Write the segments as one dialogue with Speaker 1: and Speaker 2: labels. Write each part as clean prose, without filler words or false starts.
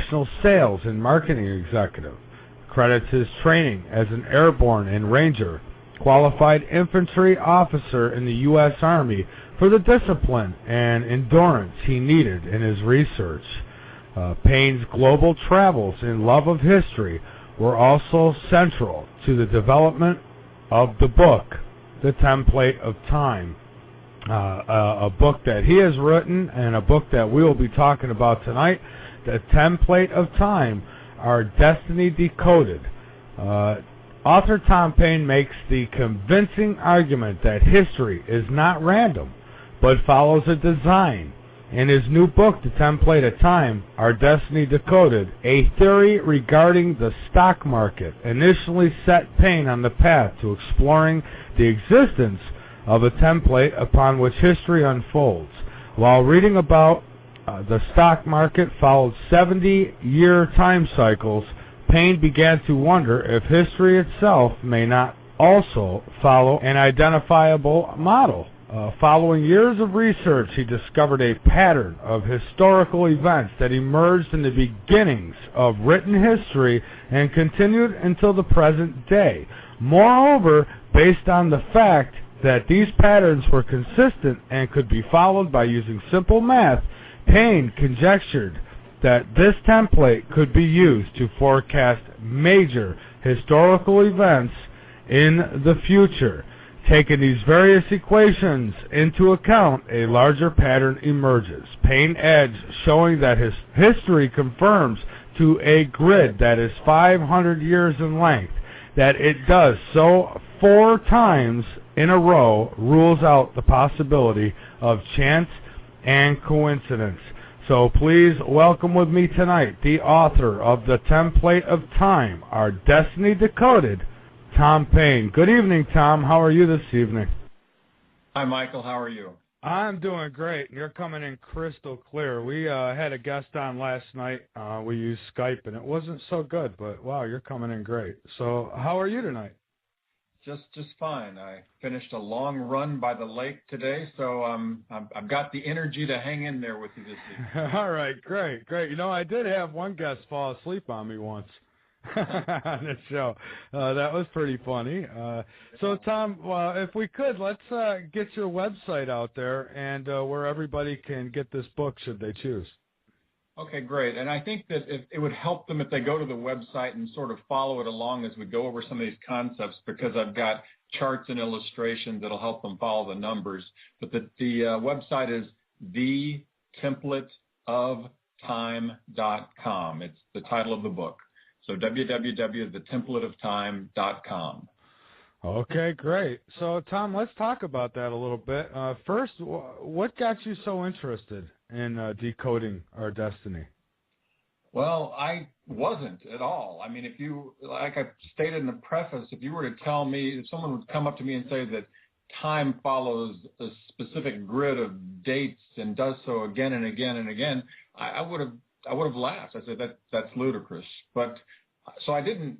Speaker 1: national sales and marketing executive. Credits his training as an airborne and ranger, qualified infantry officer in the U.S. Army for the discipline and endurance he needed in his research. Payne's global travels and love of history were also central to the development of the book, The Template of Time, a book that he has written and a book that we will be talking about tonight, The Template of Time, Our Destiny Decoded. Author Tom Payne makes the convincing argument that history is not random, but follows a design. In his new book, The Template of Time, Our Destiny Decoded, a theory regarding the stock market initially set Payne on the path to exploring the existence of a template upon which history unfolds. While reading about the stock market followed 70-year time cycles, Payne began to wonder if history itself may not also follow an identifiable model. Following years of research, he discovered a pattern of historical events that emerged in the beginnings of written history and continued until the present day. Moreover, based on the fact that these patterns were consistent and could be followed by using simple math, Payne conjectured that this template could be used to forecast major historical events in the future. Taking these various equations into account, a larger pattern emerges. Payne adds, showing that his history confirms to a grid that is 500 years in length. That it does so 4 times in a row rules out the possibility of chance and coincidence. So please welcome with me tonight the author of The Template of Time, Our Destiny Decoded, Tom Payne. Good evening, Tom. How are you this evening?
Speaker 2: Hi, Michael. How are you?
Speaker 1: I'm doing great. You're coming in crystal clear. We had a guest on last night. We used Skype, and it wasn't so good, but wow, you're coming in great. So how are you tonight?
Speaker 2: Just fine. I finished a long run by the lake today, so I've got the energy to hang in there with you this evening.
Speaker 1: All right, great. You know, I did have one guest fall asleep on me once on this show. That was pretty funny. So, Tom, if we could, let's get your website out there and where everybody can get this book should they choose.
Speaker 2: Okay, great. And I think that it would help them if they go to the website and sort of follow it along as we go over some of these concepts, because I've got charts and illustrations that'll help them follow the numbers. But the website is thetempleteoftime.com. It's the title of the book. So www.thetempleteoftime.com.
Speaker 1: Okay, great. So, Tom, let's talk about that a little bit. First, what got you so interested in decoding our destiny?
Speaker 2: Well, I wasn't at all. I mean, if you, like I stated in the preface, if you were to tell me, if someone would come up to me and say that time follows a specific grid of dates and does so again and again and again, I would have laughed. I said that's ludicrous. But so I didn't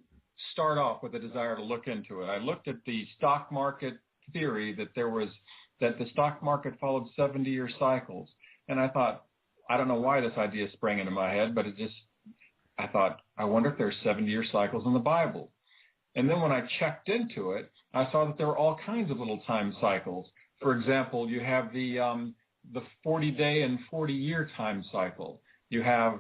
Speaker 2: start off with a desire to look into it. I looked at the stock market theory that the stock market followed 70-year cycles, and I thought, I don't know why this idea sprang into my head, but I thought, I wonder if there's 70-year cycles in the Bible. And then when I checked into it, I saw that there were all kinds of little time cycles. For example, you have the 40-day and 40-year time cycle. You have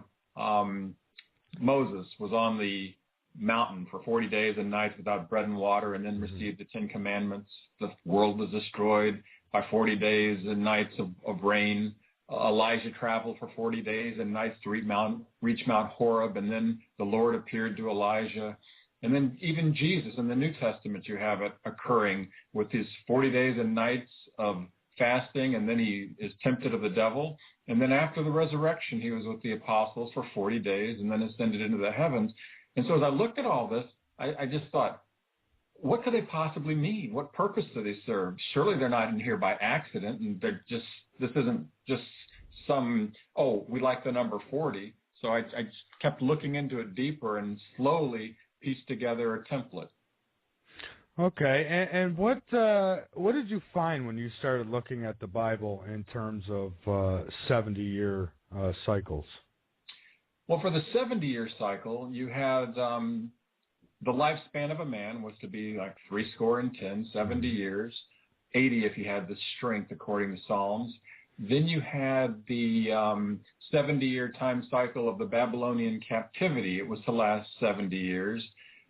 Speaker 2: Moses was on the mountain for 40 days and nights without bread and water, and then received the 10 Commandments. The world was destroyed by 40 days and nights of rain. Elijah traveled for 40 days and nights to reach Mount Horeb, and then the Lord appeared to Elijah. And then even Jesus in the New Testament, you have it occurring with his 40 days and nights of fasting, and then he is tempted of the devil. And then after the resurrection, he was with the apostles for 40 days and then ascended into the heavens. And so as I looked at all this, I just thought, what could they possibly mean? What purpose do they serve? Surely they're not in here by accident, and this isn't just some, we like the number 40. So I just kept looking into it deeper and slowly pieced together a template.
Speaker 1: Okay, and what did you find when you started looking at the Bible in terms of 70-year cycles?
Speaker 2: Well, for the 70-year cycle, you had the lifespan of a man was to be like 70, 70 years, 80 if he had the strength, according to Psalms. Then you had the 70-year time cycle of the Babylonian captivity. It was to last 70 years.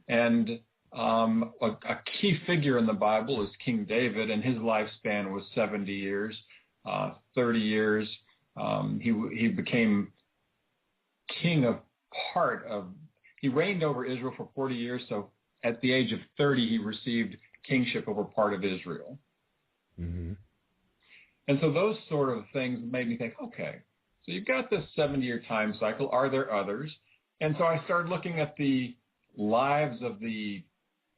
Speaker 2: And a key figure in the Bible is King David, and his lifespan was 70 years, 30 years. He became king of he reigned over Israel for 40 years, so at the age of 30, he received kingship over part of Israel.
Speaker 1: Mm-hmm.
Speaker 2: And so those sort of things made me think, okay, so you've got this 70-year time cycle. Are there others? And so I started looking at the lives of the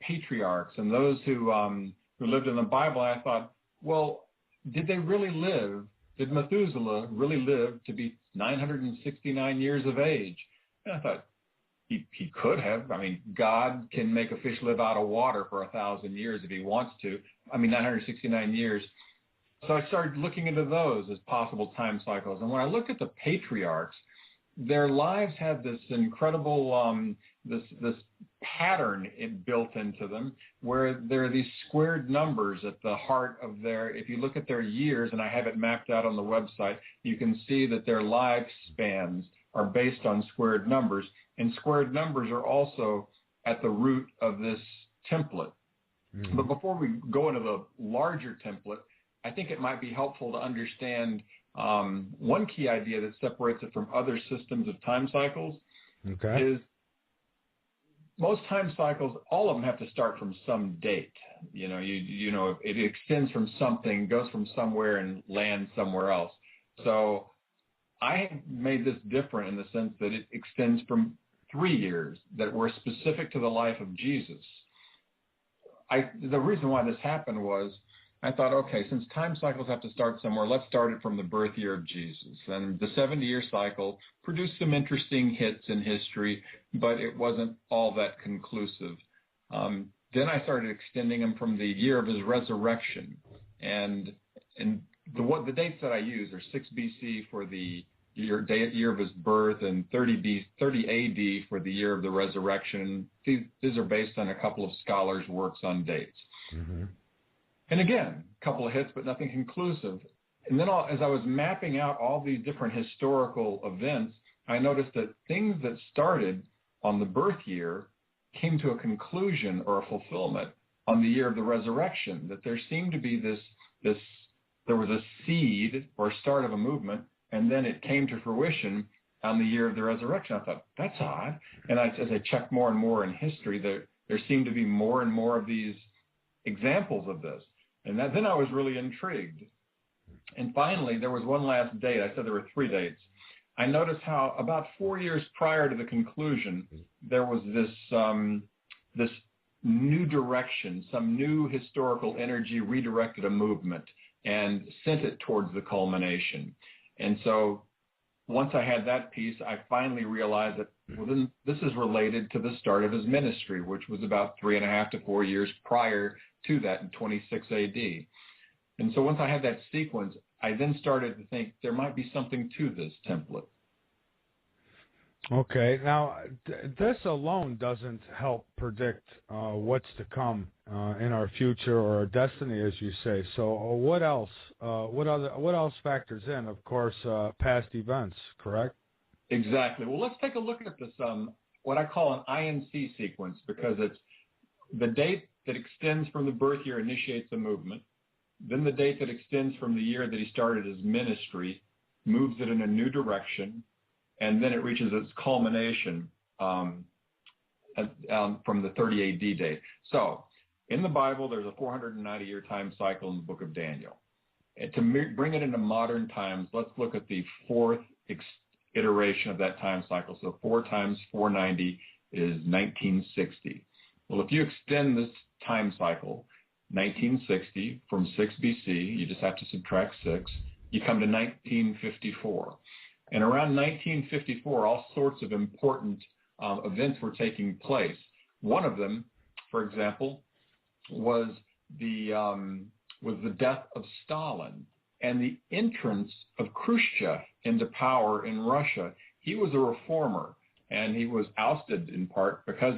Speaker 2: patriarchs and those who lived in the Bible. And I thought, well, did they really live? Did Methuselah really live to be 969 years of age? And I thought, he could have. I mean, God can make a fish live out of water for 1,000 years if he wants to. 969 years. So I started looking into those as possible time cycles. And when I looked at the patriarchs, their lives had this incredible, this pattern built into them, where there are these squared numbers at the heart of if you look at their years, and I have it mapped out on the website, you can see that their lifespans are based on squared numbers. And squared numbers are also at the root of this template. Mm-hmm. But before we go into the larger template, I think it might be helpful to understand one key idea that separates it from other systems of time cycles.
Speaker 1: Okay.
Speaker 2: Is most time cycles, all of them have to start from some date. It extends from something, goes from somewhere and lands somewhere else. So I have made this different in the sense that it extends from 3 years that were specific to the life of Jesus. The reason why this happened was I thought, okay, since time cycles have to start somewhere, let's start it from the birth year of Jesus. And the 70-year cycle produced some interesting hits in history, but it wasn't all that conclusive. Then I started extending them from the year of his resurrection. And the dates that I use are 6 BC for the year of his birth and 30 AD for the year of the resurrection. These are based on a couple of scholars' works on dates. Mm-hmm. And again, a couple of hits, but nothing conclusive. And then as I was mapping out all these different historical events, I noticed that things that started on the birth year came to a conclusion or a fulfillment on the year of the resurrection, that there seemed to be there was a seed or start of a movement, and then it came to fruition on the year of the resurrection. I thought, that's odd. And as I checked more and more in history, there seemed to be more and more of these examples of this. And then I was really intrigued. And finally, there was one last date. I said there were 3 dates. I noticed how about 4 years prior to the conclusion, there was this new direction, some new historical energy redirected a movement and sent it towards the culmination. And so once I had that piece, I finally realized that this is related to the start of his ministry, which was about 3.5 to 4 years prior to that in 26 AD. And so once I had that sequence, I then started to think there might be something to this template.
Speaker 1: Okay. Now, this alone doesn't help predict what's to come in our future or our destiny, as you say. So, what else? What else factors in? Of course, past events. Correct?
Speaker 2: Exactly. Well, let's take a look at this. What I call an INC sequence, because it's the date that extends from the birth year initiates a movement. Then the date that extends from the year that he started his ministry moves it in a new direction. And then it reaches its culmination from the 30 AD date. So in the Bible, there's a 490-year time cycle in the book of Daniel. And to bring it into modern times, let's look at the 4th iteration of that time cycle. So 4 times 490 is 1960. Well, if you extend this time cycle, 1960 from 6 BC, you just have to subtract 6, you come to 1954. And around 1954, all sorts of important events were taking place. One of them, for example, was the death of Stalin and the entrance of Khrushchev into power in Russia. he was a reformer, and he was ousted in part because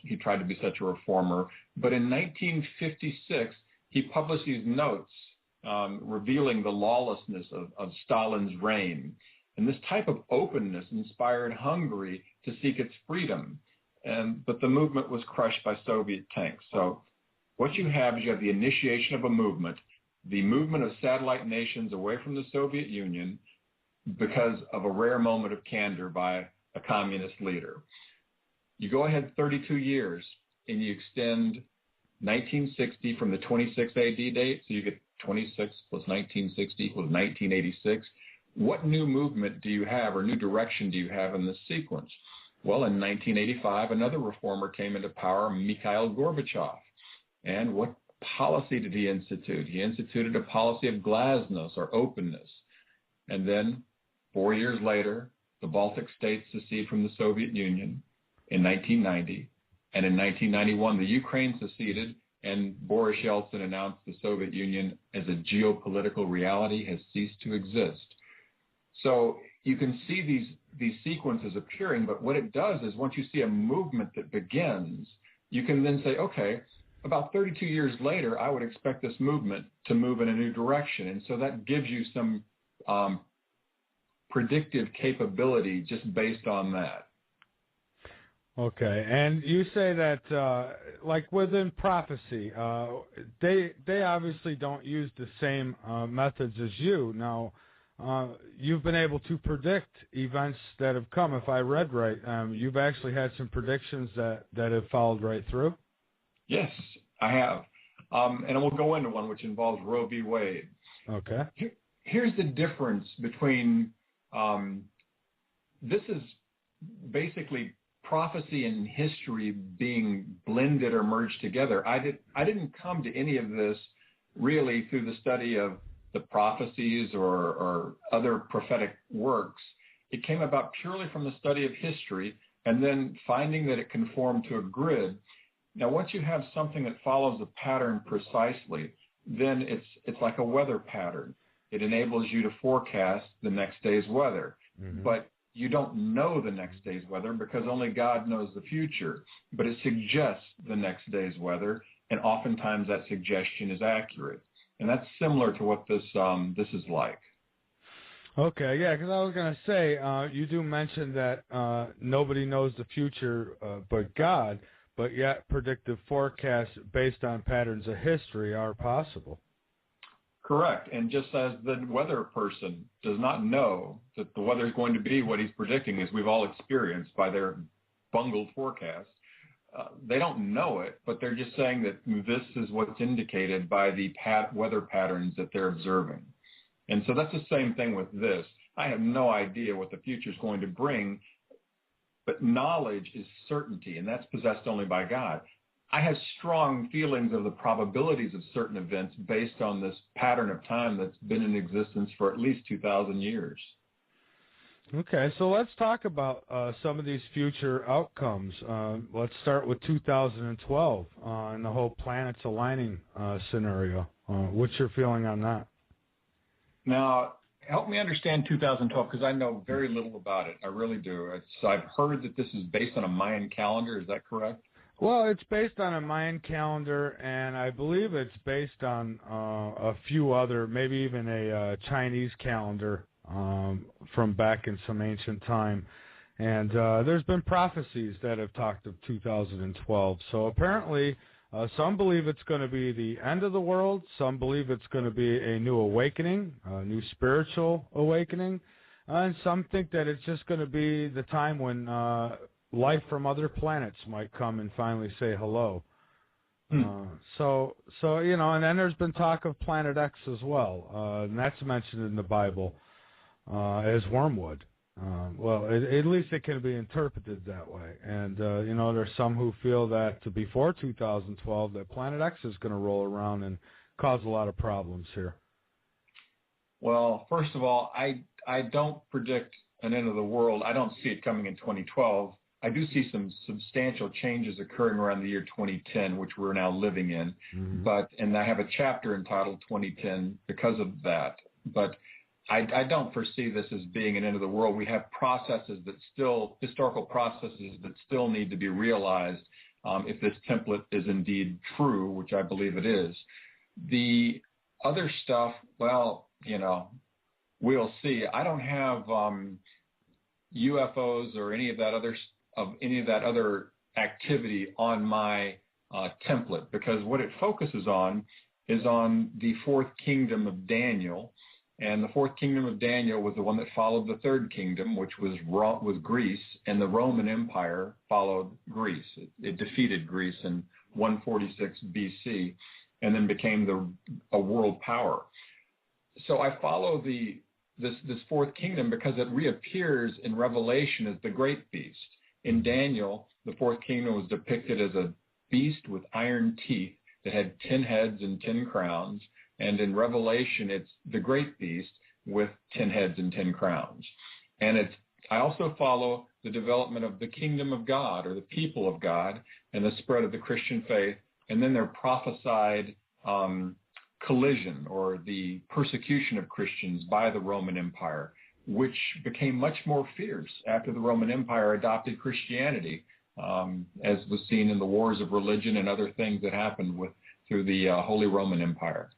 Speaker 2: he tried to be such a reformer. But in 1956, he published these notes revealing the lawlessness of Stalin's reign. And this type of openness inspired Hungary to seek its freedom. But the movement was crushed by Soviet tanks. So what you have is the initiation of a movement, the movement of satellite nations away from the Soviet Union because of a rare moment of candor by a communist leader. You go ahead 32 years and you extend 1960 from the 26 AD date, so you get 26 plus 1960 equals 1986. What new movement do you have or new direction do you have in this sequence? Well, in 1985, another reformer came into power, Mikhail Gorbachev. And what policy did he institute? He instituted a policy of glasnost, or openness. And then 4 years later, the Baltic states secede from the Soviet Union in 1990. And in 1991, the Ukraine seceded, and Boris Yeltsin announced the Soviet Union as a geopolitical reality has ceased to exist. So you can see these sequences appearing, but what it does is once you see a movement that begins, you can then say, okay, about 32 years later, I would expect this movement to move in a new direction. And so that gives you some predictive capability just based on that.
Speaker 1: Okay, and you say that, like within prophecy, they obviously don't use the same methods as you. Now, you've been able to predict events that have come. If I read right, you've actually had some predictions that have followed right through?
Speaker 2: Yes, I have. And we'll go into one which involves Roe v. Wade.
Speaker 1: Okay.
Speaker 2: Here's the difference between, this is basically prophecy and history being blended or merged together. I didn't come to any of this really through the study of the prophecies or other prophetic works. It came about purely from the study of history and then finding that it conformed to a grid. Now, once you have something that follows a pattern precisely, then it's like a weather pattern. It enables you to forecast the next day's weather. Mm-hmm. But you don't know the next day's weather because only God knows the future. But it suggests the next day's weather, and oftentimes that suggestion is accurate. And that's similar to what this is like.
Speaker 1: Okay, yeah, because I was going to say, you do mention that nobody knows the future but God, but yet predictive forecasts based on patterns of history are possible.
Speaker 2: Correct. And just as the weather person does not know that the weather is going to be what he's predicting, as we've all experienced by their bungled forecasts, they don't know it, but they're just saying that this is what's indicated by the weather patterns that they're observing. And so that's the same thing with this. I have no idea what the future is going to bring, but knowledge is certainty, and that's possessed only by God. I have strong feelings of the probabilities of certain events based on this pattern of time that's been in existence for at least 2,000 years.
Speaker 1: Okay, so let's talk about some of these future outcomes. Let's start with 2012 and the whole planets aligning scenario. What's your feeling on that?
Speaker 2: Now, help me understand 2012, because I know very little about it. I really do. I've heard that this is based on a Mayan calendar. Is that correct?
Speaker 1: Well, it's based on a Mayan calendar, and I believe it's based on a few other, maybe even a Chinese calendar from back in some ancient time. And there's been prophecies that have talked of 2012. So apparently, some believe it's going to be the end of the world. Some believe it's going to be a new awakening, a new spiritual awakening. And some think that it's just going to be the time when life from other planets might come and finally say hello. So you know, and then there's been talk of Planet X as well, and that's mentioned in the Bible as wormwood. Well, at least it can be interpreted that way. And you know, there's some who feel that before 2012, that Planet X is going to roll around and cause a lot of problems here. Well,
Speaker 2: first of all, I don't predict an end of the world. I don't see it coming in 2012. I do see some substantial changes occurring around the year 2010, which we're now living in. Mm-hmm. And I have a chapter entitled 2010 because of that. But I don't foresee this as being an end of the world. We have historical processes that still need to be realized if this template is indeed true, which I believe it is. The other stuff, well, we'll see. I don't have UFOs or any of that other activity on my template, because what it focuses on is on the fourth kingdom of Daniel. And the fourth kingdom of Daniel was the one that followed the third kingdom, which was Greece, and the Roman Empire followed Greece. It defeated Greece in 146 BC and then became a world power. So I follow this fourth kingdom because it reappears in Revelation as the great beast. In Daniel, the fourth kingdom was depicted as a beast with iron teeth that had 10 heads and 10 crowns. And in Revelation, it's the great beast with 10 heads and 10 crowns. And I also follow the development of the kingdom of God, or the people of God, and the spread of the Christian faith, and then their prophesied collision, or the persecution of Christians by the Roman Empire, which became much more fierce after the Roman Empire adopted Christianity, as was seen in the wars of religion and other things that happened through the Holy Roman Empire.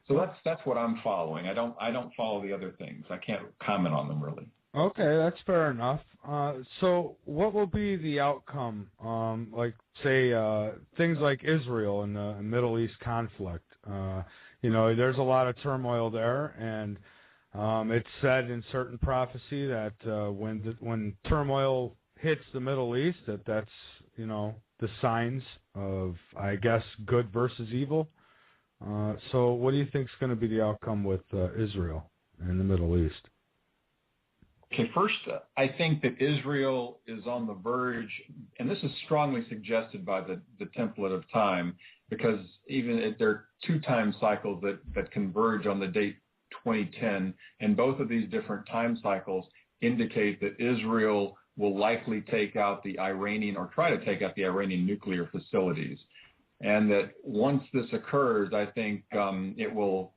Speaker 2: So that's what I'm following. I don't follow the other things. I can't comment on them really.
Speaker 1: Okay, that's fair enough. So what will be the outcome? Like, say, things like Israel and the Middle East conflict. There's a lot of turmoil there, and it's said in certain prophecy that when turmoil hits the Middle East, that's the signs of, I guess, good versus evil. So what do you think is going to be the outcome with Israel and the Middle East?
Speaker 2: Okay, first, I think that Israel is on the verge, and this is strongly suggested by the template of time, because even there are two time cycles that converge on the date 2010, and both of these different time cycles indicate that Israel will likely take out the Iranian, or try to take out the Iranian nuclear facilities. And that once this occurs, I think there will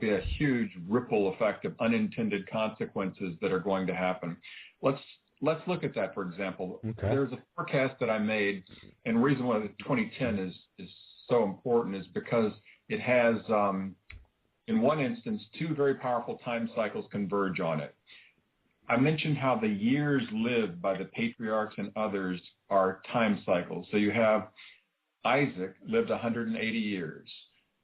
Speaker 2: be a huge ripple effect of unintended consequences that are going to happen. Let's look at that, for example.
Speaker 1: Okay.
Speaker 2: There's a forecast that I made, and the reason why the 2010 is so important is because it has, in one instance, two very powerful time cycles converge on it. I mentioned how the years lived by the patriarchs and others are time cycles. So you have Isaac lived 180 years.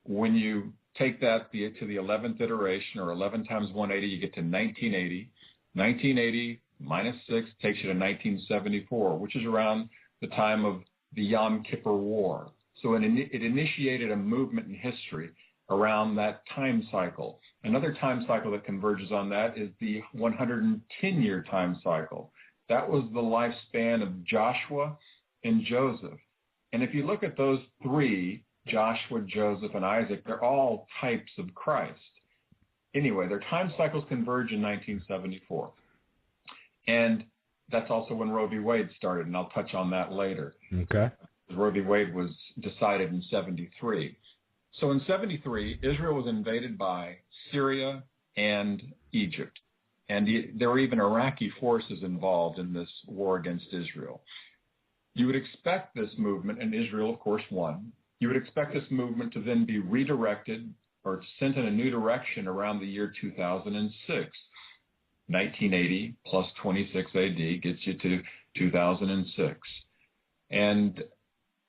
Speaker 2: When you take that to the 11th iteration, or 11 times 180, you get to 1980. 1980 minus 6 takes you to 1974, which is around the time of the Yom Kippur War. So it initiated a movement in history around that time cycle. Another time cycle that converges on that is the 110-year time cycle. That was the lifespan of Joshua and Joseph. And if you look at those three, Joshua, Joseph, and Isaac, they're all types of Christ. Anyway, their time cycles converge in 1974. And that's also when Roe v. Wade started, and I'll touch on that later.
Speaker 1: Okay.
Speaker 2: Roe v. Wade was decided in 73. So in 73, Israel was invaded by Syria and Egypt. And there were even Iraqi forces involved in this war against Israel. You would expect this movement, and Israel, of course, won. You would expect this movement to then be redirected or sent in a new direction around the year 2006. 1980 plus 26 AD gets you to 2006. And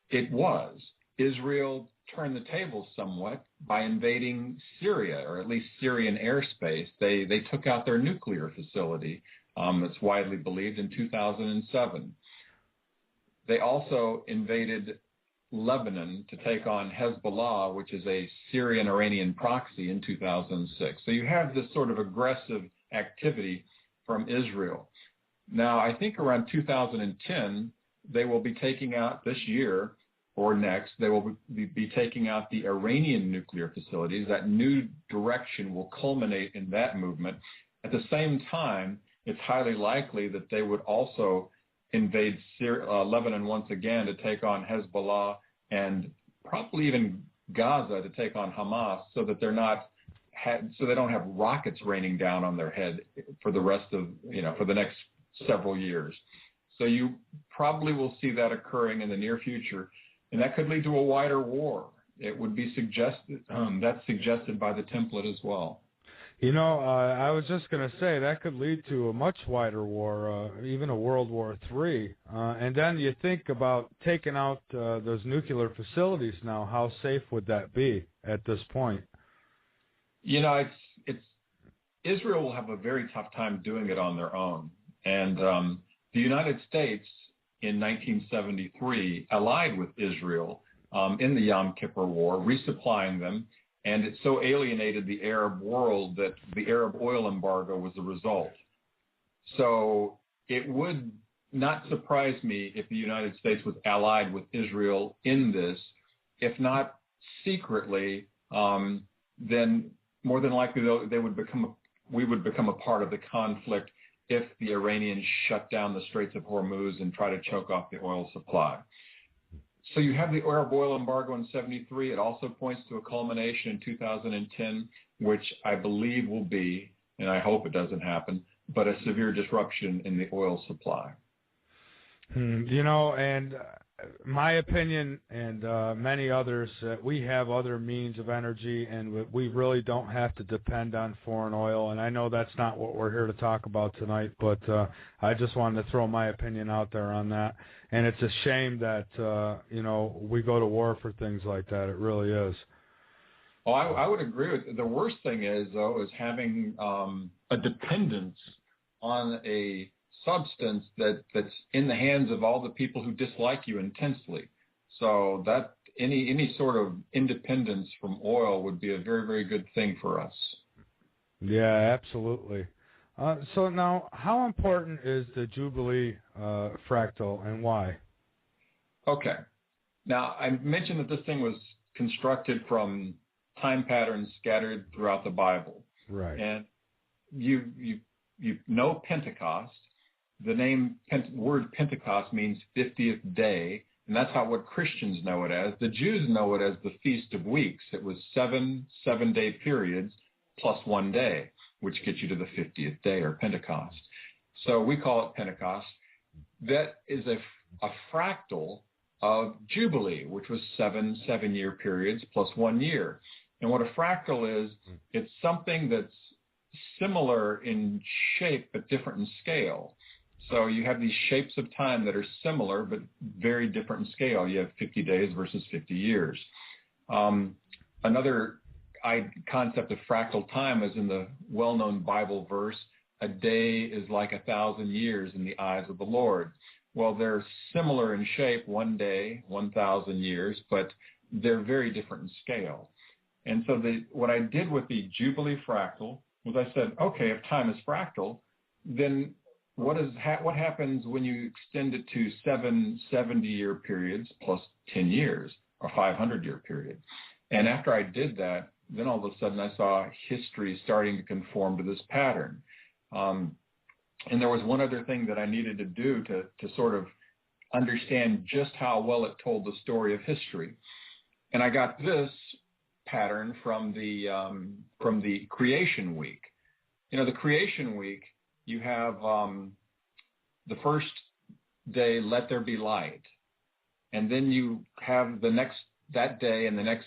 Speaker 2: it was. Israel turned the tables somewhat by invading Syria, or at least Syrian airspace. They took out their nuclear facility, that's widely believed, in 2007. They also invaded Lebanon to take on Hezbollah, which is a Syrian-Iranian proxy, in 2006. So you have this sort of aggressive activity from Israel. Now, I think around 2010, they will be taking out, this year or next, they will be taking out the Iranian nuclear facilities. That new direction will culminate in that movement. At the same time, it's highly likely that they would also invade Lebanon once again to take on Hezbollah, and probably even Gaza to take on Hamas, so that they're not so they don't have rockets raining down on their head for the rest of, for the next several years. So you probably will see that occurring in the near future, and that could lead to a wider war. It would be suggested, that's suggested by the template as well.
Speaker 1: I was just going to say that could lead to a much wider war, even a World War III. And then you think about taking out those nuclear facilities now. How safe would that be at this point?
Speaker 2: It's Israel will have a very tough time doing it on their own. And the United States in 1973 allied with Israel in the Yom Kippur War, resupplying them. And it so alienated the Arab world that the Arab oil embargo was the result. So it would not surprise me if the United States was allied with Israel in this. If not secretly, then more than likely we would become a part of the conflict if the Iranians shut down the Straits of Hormuz and try to choke off the oil supply. So you have the Arab oil embargo in 73. It also points to a culmination in 2010, which I believe will be, and I hope it doesn't happen, but a severe disruption in the oil supply.
Speaker 1: And my opinion and many others, we have other means of energy, and we really don't have to depend on foreign oil. And I know that's not what we're here to talk about tonight, but I just wanted to throw my opinion out there on that. And it's a shame that, we go to war for things like that. It really is.
Speaker 2: Oh, I would agree with you. The worst thing is having a dependence on a substance that's in the hands of all the people who dislike you intensely. So that any sort of independence from oil would be a very, very good thing for us.
Speaker 1: Yeah, absolutely. So now, how important is the Jubilee fractal and why?
Speaker 2: Okay. Now, I mentioned that this thing was constructed from time patterns scattered throughout the Bible.
Speaker 1: Right.
Speaker 2: And you know Pentecost. The word Pentecost means 50th day, and that's what Christians know it as. The Jews know it as the Feast of Weeks. It was 7 7-day periods plus 1 day, which gets you to the 50th day, or Pentecost. So we call it Pentecost. That is a fractal of Jubilee, which was 7 7-year periods plus 1 year. And what a fractal is, it's something that's similar in shape but different in scale. So you have these shapes of time that are similar but very different in scale. You have 50 days versus 50 years. Another concept of fractal time is in the well-known Bible verse, a day is like 1,000 years in the eyes of the Lord. Well, they're similar in shape, 1 day, 1,000 years, but they're very different in scale. And so what I did with the Jubilee fractal was I said, okay, if time is fractal, then what happens when you extend it to 7 70-year periods plus 10 years, or 500-year period? And after I did that, then all of a sudden I saw history starting to conform to this pattern. And there was one other thing that I needed to do to sort of understand just how well it told the story of history. And I got this pattern from the creation week. The creation week, you have the first day, let there be light. And then you have that day and the next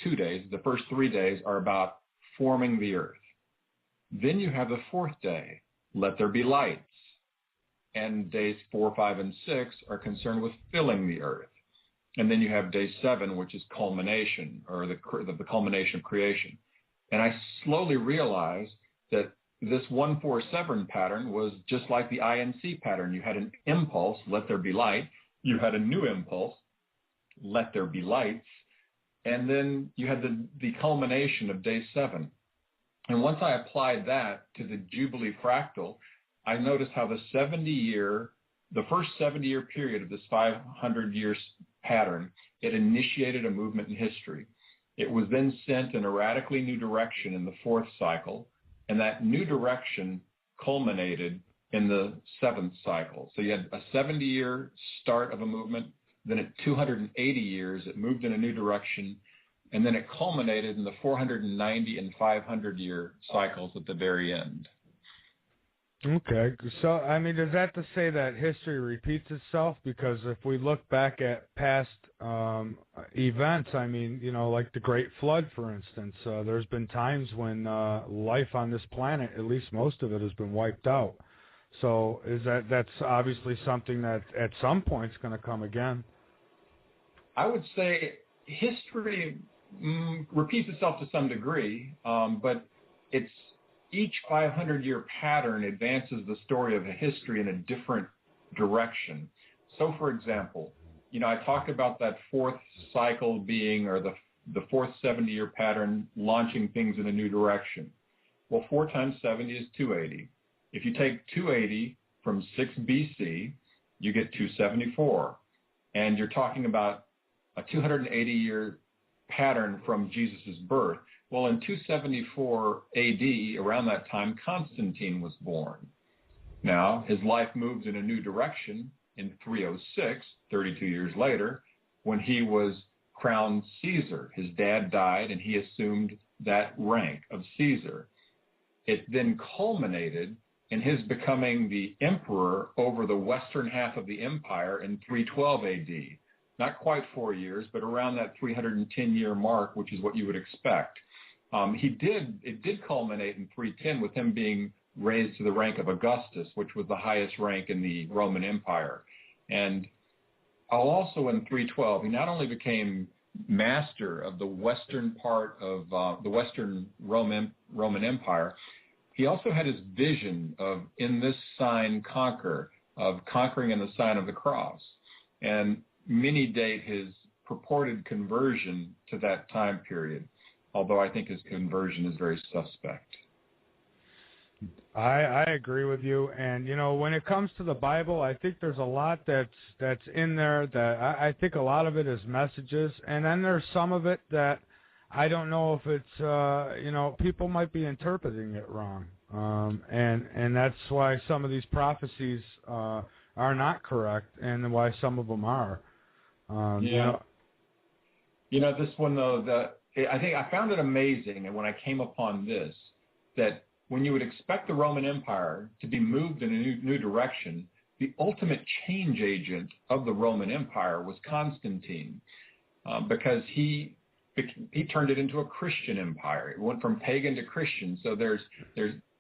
Speaker 2: 2 days, the first 3 days are about forming the earth. Then you have the fourth day, let there be lights. And days 4, 5, and 6 are concerned with filling the earth. And then you have day 7, which is culmination, or the culmination of creation. And I slowly realized that this 1-4-7 pattern was just like the INC pattern. You had an impulse, let there be light. You had a new impulse, let there be lights. And then you had the culmination of day 7. And once I applied that to the Jubilee fractal, I noticed how the first 70-year period of this 500-year pattern, it initiated a movement in history. It was then sent in a radically new direction in the fourth cycle, and that new direction culminated in the 7th cycle. So you had a 70-year start of a movement, then at 280 years, it moved in a new direction. and then it culminated in the 490 and 500-year cycles at the very end.
Speaker 1: Okay, so I mean, is that to say that history repeats itself? Because if we look back at past events, I mean, like the Great Flood, for instance, there's been times when life on this planet, at least most of it, has been wiped out. So that's obviously something that at some point is going to come again?
Speaker 2: I would say history repeats itself to some degree, but it's each 500-year pattern advances the story of a history in a different direction. So, for example, I talked about that fourth cycle being, or the fourth 70-year pattern launching things in a new direction. Well, 4 times 70 is 280. If you take 280 from 6 BC, you get 274. And you're talking about a 280-year pattern from Jesus' birth. Well, in 274 AD, around that time, Constantine was born. Now, his life moves in a new direction in 306, 32 years later, when he was crowned Caesar. His dad died, and he assumed that rank of Caesar. It then culminated in his becoming the emperor over the western half of the empire in 312 AD. Not quite 4 years, but around that 310-year mark, which is what you would expect. It did culminate in 310 with him being raised to the rank of Augustus, which was the highest rank in the Roman Empire. And also in 312, he not only became master of the western part of the Western Roman Empire, he also had his vision of in this sign conquer, of conquering in the sign of the cross. And many date his purported conversion to that time period, although I think his conversion is very suspect.
Speaker 1: I agree with you, and when it comes to the Bible, I think there's a lot that's in there that I think a lot of it is messages, and then there's some of it that I don't know if it's people might be interpreting it wrong, and that's why some of these prophecies are not correct, and why some of them are.
Speaker 2: This one though, I think I found it amazing, and when I came upon this, that when you would expect the Roman Empire to be moved in a new direction, the ultimate change agent of the Roman Empire was Constantine, because he turned it into a Christian empire. It went from pagan to Christian. So there's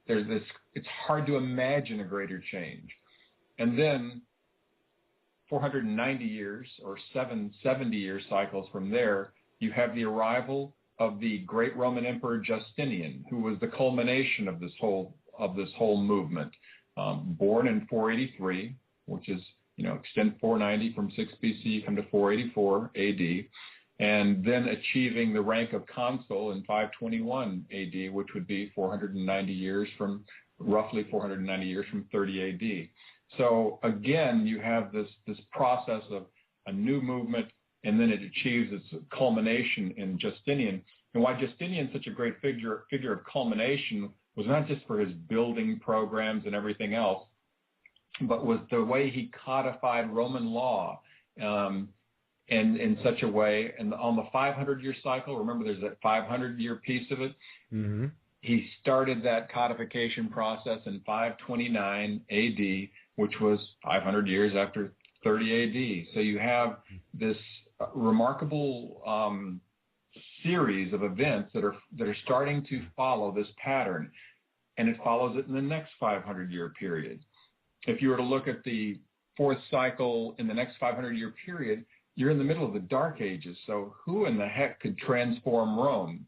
Speaker 2: this. It's hard to imagine a greater change. And then 490 years or 770-year cycles from there, you have the arrival of the great Roman Emperor Justinian, who was the culmination of this whole movement. Born in 483, which is extend 490 from 6 BC, come to 484 AD, and then achieving the rank of consul in 521 AD, which would be roughly 490 years from 30 AD. So again, you have this process of a new movement, and then it achieves its culmination in Justinian. And why Justinian is such a great figure of culmination was not just for his building programs and everything else, but was the way he codified Roman law in such a way. And on the 500-year cycle, remember there's that 500-year piece of it. Mm-hmm. He started that codification process in 529 AD, which was 500 years after 30 AD. So you have this remarkable series of events that are starting to follow this pattern, and it follows it in the next 500-year period. If you were to look at the fourth cycle in the next 500-year period, you're in the middle of the Dark Ages. So who in the heck could transform Rome?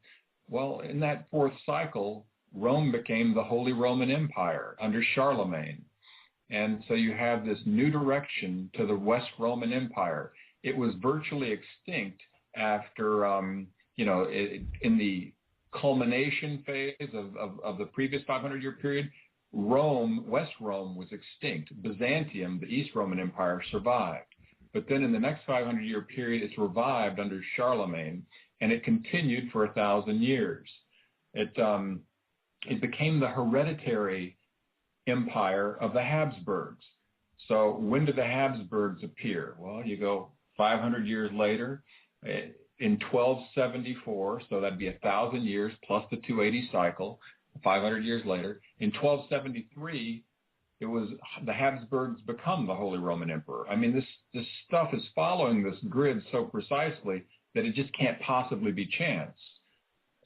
Speaker 2: Well, in that fourth cycle, Rome became the Holy Roman Empire under Charlemagne. And so you have this new direction to the West Roman Empire. It was virtually extinct after, in the culmination phase of the previous 500-year period. West Rome was extinct. Byzantium, the East Roman Empire, survived. But then in the next 500-year period, it's revived under Charlemagne, and it continued for 1,000 years. It became the hereditary empire of the Habsburgs. So when did the Habsburgs appear? Well, you go 500 years later. in 1274, so that'd be 1,000 years plus the 280 cycle, 500 years later. In 1273, it was the Habsburgs become the Holy Roman Emperor. I mean, this stuff is following this grid so precisely that it just can't possibly be chance.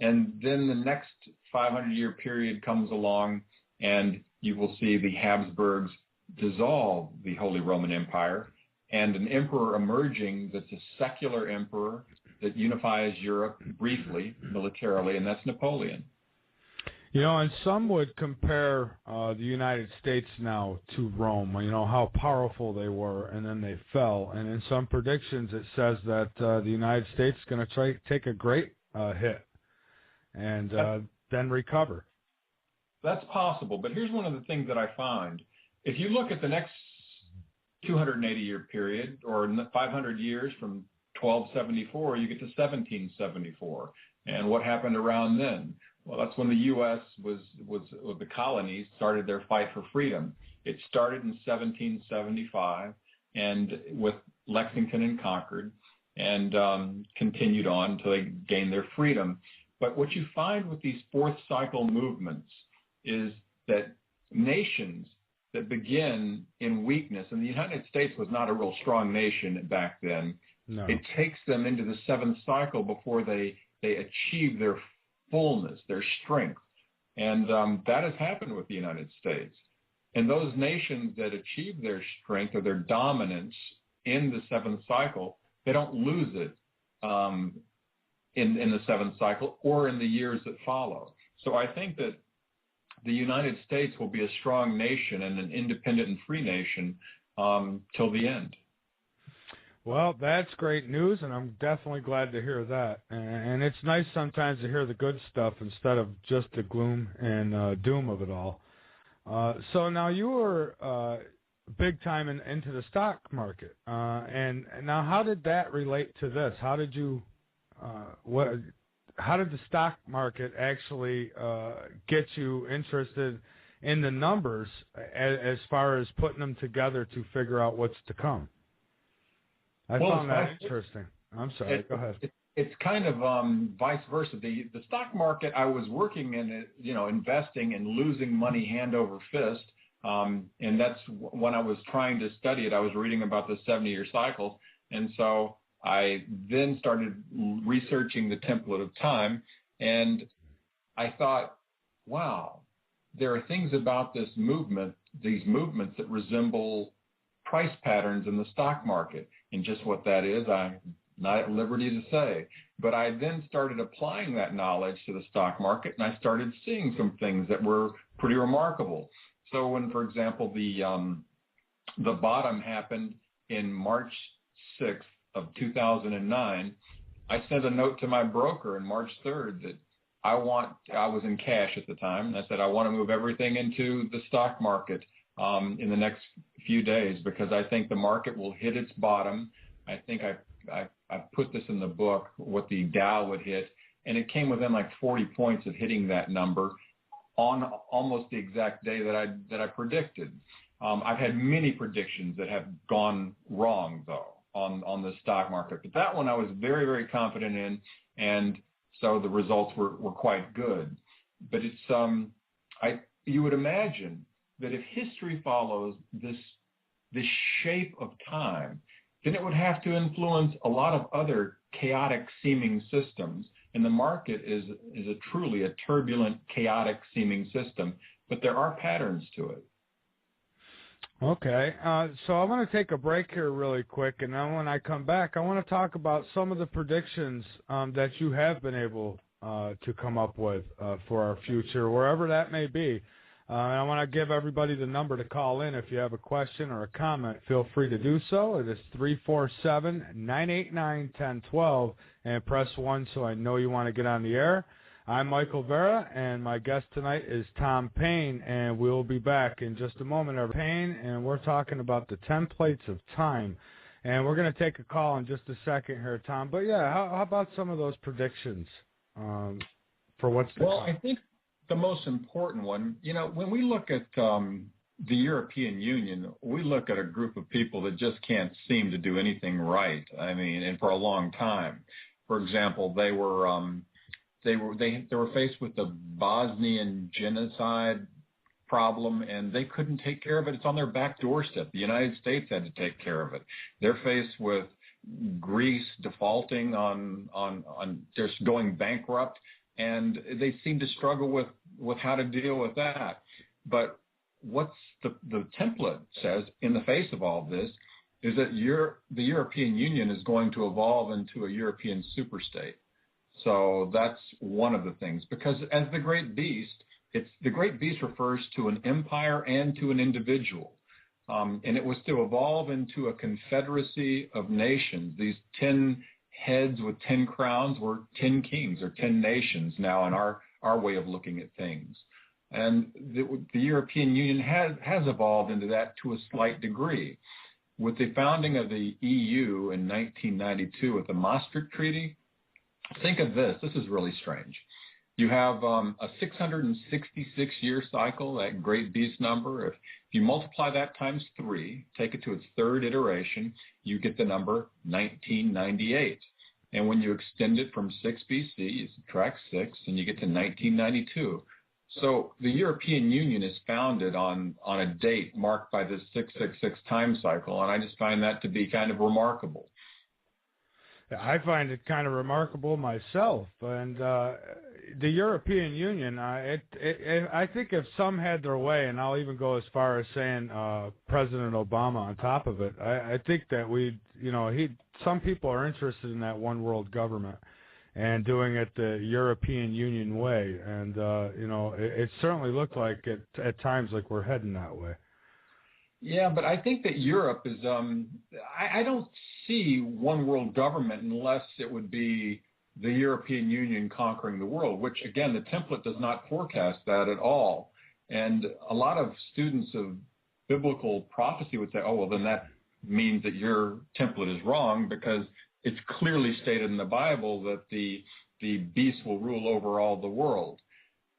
Speaker 2: And then the next 500-year period comes along, and you will see the Habsburgs dissolve the Holy Roman Empire, and an emperor emerging that's a secular emperor that unifies Europe briefly, militarily, and that's Napoleon.
Speaker 1: You know, and some would compare the United States now to Rome, you know, how powerful they were, and then they fell. And in some predictions, it says that the United States is going to take a great hit and then recover.
Speaker 2: That's possible, but here's one of the things that I find. If you look at the next 280-year period, or 500 years from 1274, you get to 1774. And what happened around then? Well, that's when the U.S. was the colonies started their fight for freedom. It started in 1775, and with Lexington and Concord, and continued on until they gained their freedom. But what you find with these fourth cycle movements is that nations that begin in weakness, and the United States was not a real strong nation back then.
Speaker 1: No.
Speaker 2: It takes them into the seventh cycle before they achieve their fullness, their strength. And that has happened with the United States. And those nations that achieve their strength or their dominance in the seventh cycle, they don't lose it in the seventh cycle or in the years that follow. So I think that the United States will be a strong nation and an independent and free nation till the end.
Speaker 1: Well, that's great news, and I'm definitely glad to hear that. And it's nice sometimes to hear the good stuff instead of just the gloom and doom of it all. So now you were big time into the stock market, and now how did that relate to this? How did you how did the stock market actually get you interested in the numbers as far as putting them together to figure out what's to come? I found that interesting. I'm sorry. Go ahead.
Speaker 2: It's kind of vice versa. The stock market, I was working in it, you know, investing and losing money hand over fist. And that's when I was trying to study it. I was reading about the 70-year cycles. And so I then started researching the template of time. And I thought, wow, there are things about this movement, these movements that resemble price patterns in the stock market. And just what that is, I'm not at liberty to say. But I then started applying that knowledge to the stock market, and I started seeing some things that were pretty remarkable. So when, for example, the bottom happened in March 6th of 2009, I sent a note to my broker on March 3rd that I was in cash at the time, and I said, I want to move everything into the stock market in the next few days because I think the market will hit its bottom. I think I put this in the book, what the Dow would hit, and it came within like 40 points of hitting that number on almost the exact day that I predicted. I've had many predictions that have gone wrong, though, on the stock market. But that one I was very, very confident in, and so the results were quite good. But it's you would imagine that if history follows this shape of time, then it would have to influence a lot of other chaotic seeming systems. And the market is a truly a turbulent, chaotic seeming system, but there are patterns to it.
Speaker 1: Okay, so I want to take a break here really quick, and then when I come back, I want to talk about some of the predictions that you have been able to come up with for our future, wherever that may be. And I want to give everybody the number to call in. If you have a question or a comment, feel free to do so. It is 347-989-1012, and press 1 so I know you want to get on the air. I'm Michael Vera, and my guest tonight is Tom Paine, and we'll be back in just a moment. Paine, and we're talking about the templates of time. And we're going to take a call in just a second here, Tom. But, yeah, how about some of those predictions for what's to come?
Speaker 2: Well, I think the most important one, you know, when we look at the European Union, we look at a group of people that just can't seem to do anything right. I mean, and for a long time. For example, they were faced with the Bosnian genocide problem, and they couldn't take care of it. It's on their back doorstep. The United States had to take care of it. They're faced with Greece defaulting on just going bankrupt, and they seem to struggle with how to deal with that. But what's the template says in the face of all of this is that the European Union is going to evolve into a European superstate. So that's one of the things, because as the Great Beast, the Great Beast refers to an empire and to an individual. And it was to evolve into a confederacy of nations. These 10 heads with 10 crowns were 10 kings or 10 nations now in our way of looking at things. And the European Union has evolved into that to a slight degree. With the founding of the EU in 1992 with the Maastricht Treaty, think of this. This is really strange. You have a 666-year cycle, that Great Beast number. If you multiply that times 3, take it to its third iteration, you get the number 1998. And when you extend it from 6 BC, you subtract 6, and you get to 1992. So the European Union is founded on a date marked by this 666 time cycle, and I just find that to be kind of remarkable.
Speaker 1: I find it kind of remarkable myself, and the European Union. I think if some had their way, and I'll even go as far as saying President Obama on top of it, I think that some people are interested in that one world government and doing it the European Union way, and it certainly looked like at times like we're heading that way.
Speaker 2: Yeah, but I think that Europe is, I don't see one world government unless it would be the European Union conquering the world, which, again, the template does not forecast that at all. And a lot of students of biblical prophecy would say, oh, well, then that means that your template is wrong, because it's clearly stated in the Bible that the beast will rule over all the world.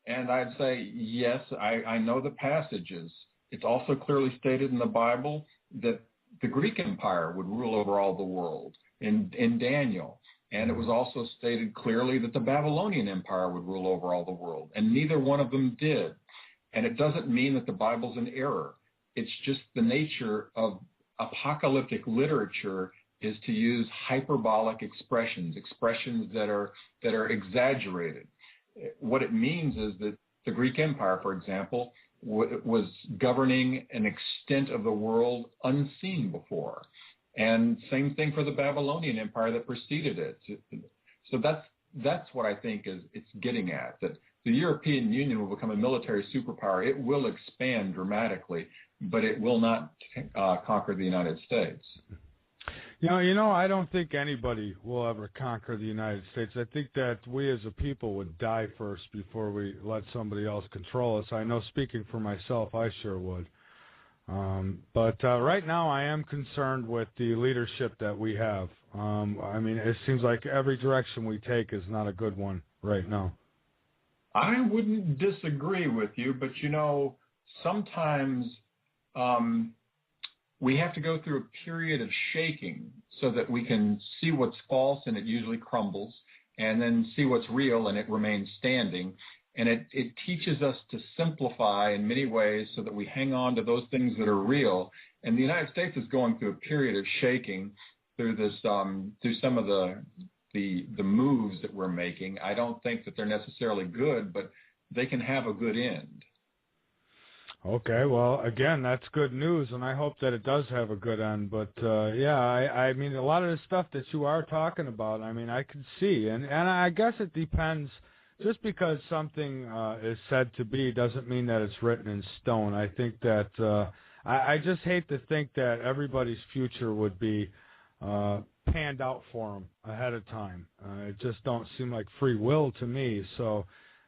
Speaker 2: And I'd say, yes, I know the passages. It's also clearly stated in the Bible that the Greek Empire would rule over all the world in Daniel. And it was also stated clearly that the Babylonian Empire would rule over all the world. And neither one of them did. And it doesn't mean that the Bible's an error. It's just the nature of apocalyptic literature is to use hyperbolic expressions that are exaggerated. What it means is that the Greek Empire, for example, was governing an extent of the world unseen before. And same thing for the Babylonian Empire that preceded it. So that's what I think it's getting at, that the European Union will become a military superpower. It will expand dramatically, but it will not conquer the United States.
Speaker 1: I don't think anybody will ever conquer the United States. I think that we as a people would die first before we let somebody else control us. I know, speaking for myself, I sure would. But right now I am concerned with the leadership that we have. It seems like every direction we take is not a good one right now.
Speaker 2: I wouldn't disagree with you, but sometimes we have to go through a period of shaking so that we can see what's false, and it usually crumbles, and then see what's real, and it remains standing. And it teaches us to simplify in many ways so that we hang on to those things that are real. And the United States is going through a period of shaking through this, through some of the moves that we're making. I don't think that they're necessarily good, but they can have a good end.
Speaker 1: Okay, well, again, that's good news, and I hope that it does have a good end. But, a lot of the stuff that you are talking about, I can see. And I guess it depends. Just because something is said to be doesn't mean that it's written in stone. I think that I just hate to think that everybody's future would be panned out for them ahead of time. It just don't seem like free will to me. So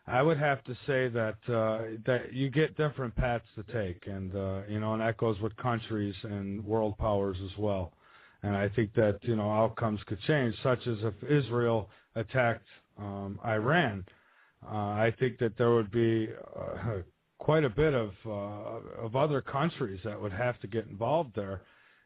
Speaker 1: I would have to say that you get different paths to take, and and that goes with countries and world powers as well. And I think that outcomes could change, such as if Israel attacked Iran. I think that there would be quite a bit of other countries that would have to get involved there,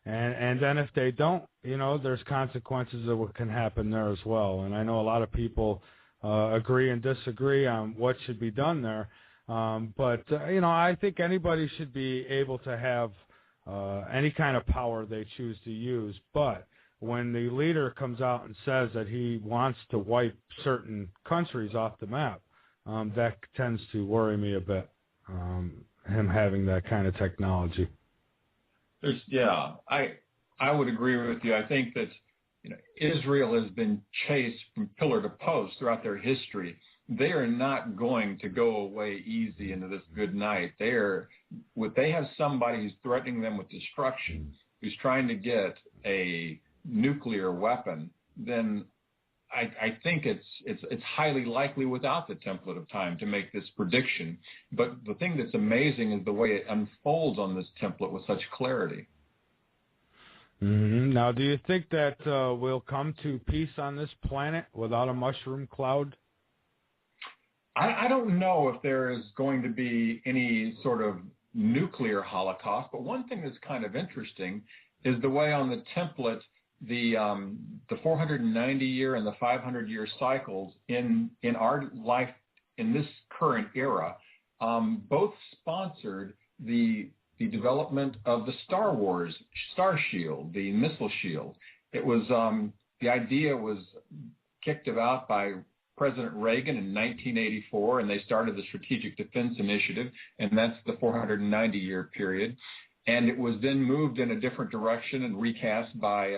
Speaker 1: And then if they don't, there's consequences of what can happen there as well. And I know a lot of people agree and disagree on what should be done there. But I think anybody should be able to have any kind of power they choose to use. But when the leader comes out and says that he wants to wipe certain countries off the map, that tends to worry me a bit, him having that kind of technology.
Speaker 2: I would agree with you. I think that Israel has been chased from pillar to post throughout their history. They are not going to go away easy into this good night. They have somebody who's threatening them with destruction, who's trying to get a nuclear weapon, then I think it's highly likely without the template of time to make this prediction. But the thing that's amazing is the way it unfolds on this template with such clarity.
Speaker 1: Mm-hmm. Now, do you think that we'll come to peace on this planet without a mushroom cloud?
Speaker 2: I don't know if there is going to be any sort of nuclear holocaust, but one thing that's kind of interesting is the way on the template the 490-year and the 500-year cycles in our life in this current era both sponsored the development of the Star Wars Star Shield, the missile shield. It was the idea was kicked about by President Reagan in 1984, and they started the Strategic Defense Initiative, and that's the 490-year period. And it was then moved in a different direction and recast by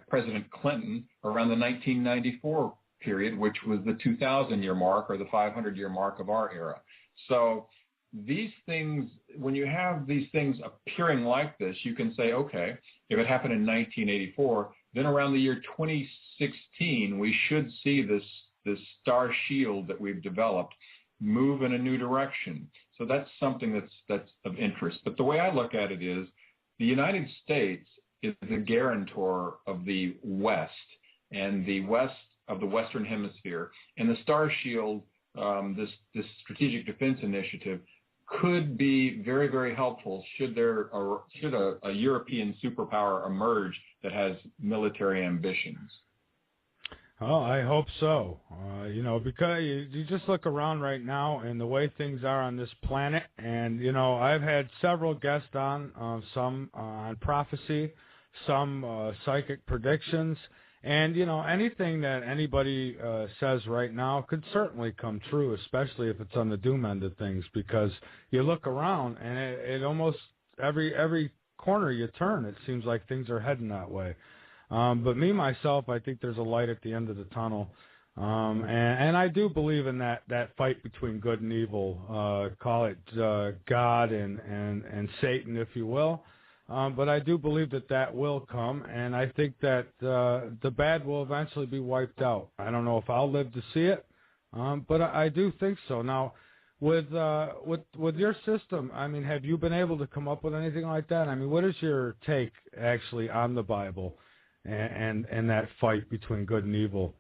Speaker 2: President Clinton around the 1994 period, which was the 2,000-year mark or the 500-year mark of our era. So these things, when you have these things appearing like this, you can say, okay, if it happened in 1984, then around the year 2016, we should see this star shield that we've developed move in a new direction. So that's something that's of interest. But the way I look at it is the United States is the guarantor of the West and the West of the Western Hemisphere. And the Star Shield, this Strategic Defense Initiative, could be very, very helpful should a European superpower emerge that has military ambitions.
Speaker 1: Oh, I hope so. Because you just look around right now and the way things are on this planet, and I've had several guests on, some on prophecy, some psychic predictions, and anything that anybody says right now could certainly come true, especially if it's on the doom end of things. Because you look around and it almost every corner you turn, it seems like things are heading that way. But me, myself, I think there's a light at the end of the tunnel. And I do believe in that fight between good and evil, call it God and Satan, if you will. But I do believe that will come, and I think that the bad will eventually be wiped out. I don't know if I'll live to see it, but I do think so. Now, with your system, I mean, have you been able to come up with anything like that? I mean, what is your take actually on the Bible and that fight between good and evil?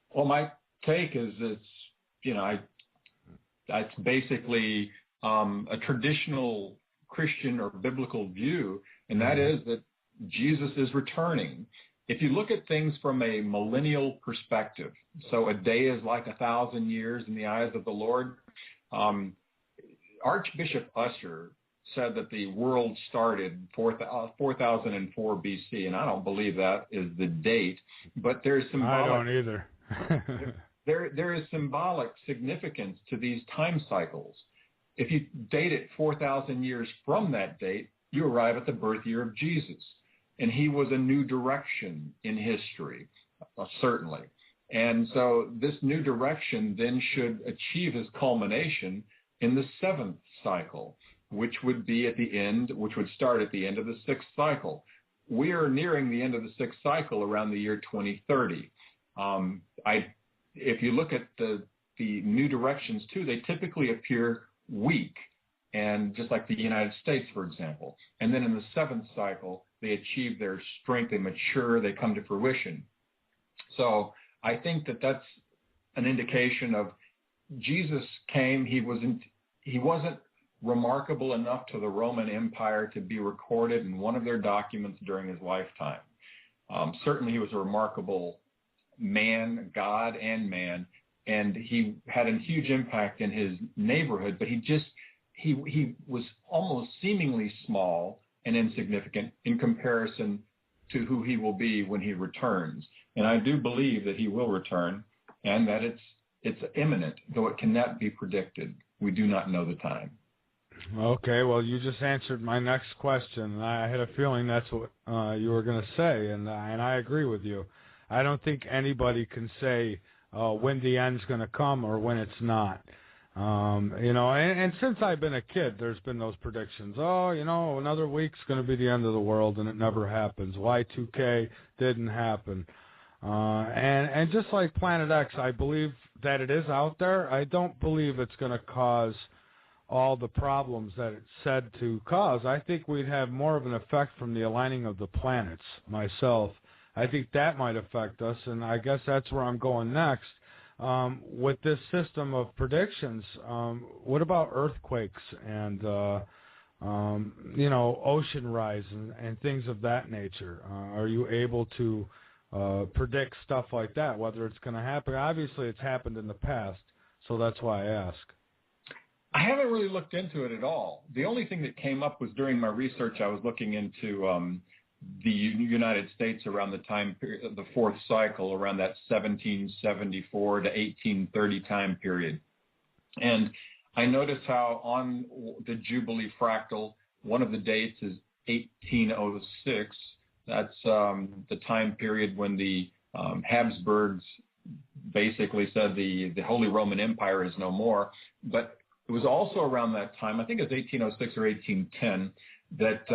Speaker 2: Well, my take is it's basically a traditional Christian or biblical view, and that is that Jesus is returning. If you look at things from a millennial perspective, so a day is like 1,000 years in the eyes of the Lord. Archbishop Usher said that the world started 4004 BC, and I don't believe that is the date, but there's symbolic.
Speaker 1: I don't either.
Speaker 2: There is symbolic significance to these time cycles. If you date it 4,000 years from that date, you arrive at the birth year of Jesus. And he was a new direction in history, certainly. And so this new direction then should achieve its culmination in the 7th cycle, which would start at the end of the 6th cycle. We are nearing the end of the 6th cycle around the year 2030. If you look at the new directions too, they typically appear weak, and just like the United States, for example. And then in the 7th cycle, they achieve their strength, they mature, they come to fruition. So I think that's an indication of Jesus came. He wasn't remarkable enough to the Roman Empire to be recorded in one of their documents during his lifetime. Certainly he was a remarkable man, God and man, and he had a huge impact in his neighborhood, but he was almost seemingly small and insignificant in comparison to who he will be when he returns. And I do believe that he will return, and that it's imminent, though it cannot be predicted. We do not know the time.
Speaker 1: Okay, well, you just answered my next question. I had a feeling that's what you were going to say, and I agree with you. I don't think anybody can say when the end's going to come or when it's not. And since I've been a kid, there's been those predictions. Oh, another week's going to be the end of the world, and it never happens. Y2K didn't happen. And just like Planet X, I believe that it is out there. I don't believe it's going to cause all the problems that it's said to cause. I think we'd have more of an effect from the aligning of the planets, myself. I think that might affect us, and I guess that's where I'm going next. With this system of predictions, what about earthquakes and, ocean rise and things of that nature? Are you able to predict stuff like that, whether it's going to happen? Obviously, it's happened in the past, so that's why I ask.
Speaker 2: I haven't really looked into it at all. The only thing that came up was during my research, I was looking into the United States around the time period, the fourth cycle, around that 1774 to 1830 time period. And I noticed how on the Jubilee fractal, one of the dates is 1806. That's the time period when the Habsburgs basically said the Holy Roman Empire is no more. But it was also around that time, I think it was 1806 or 1810, that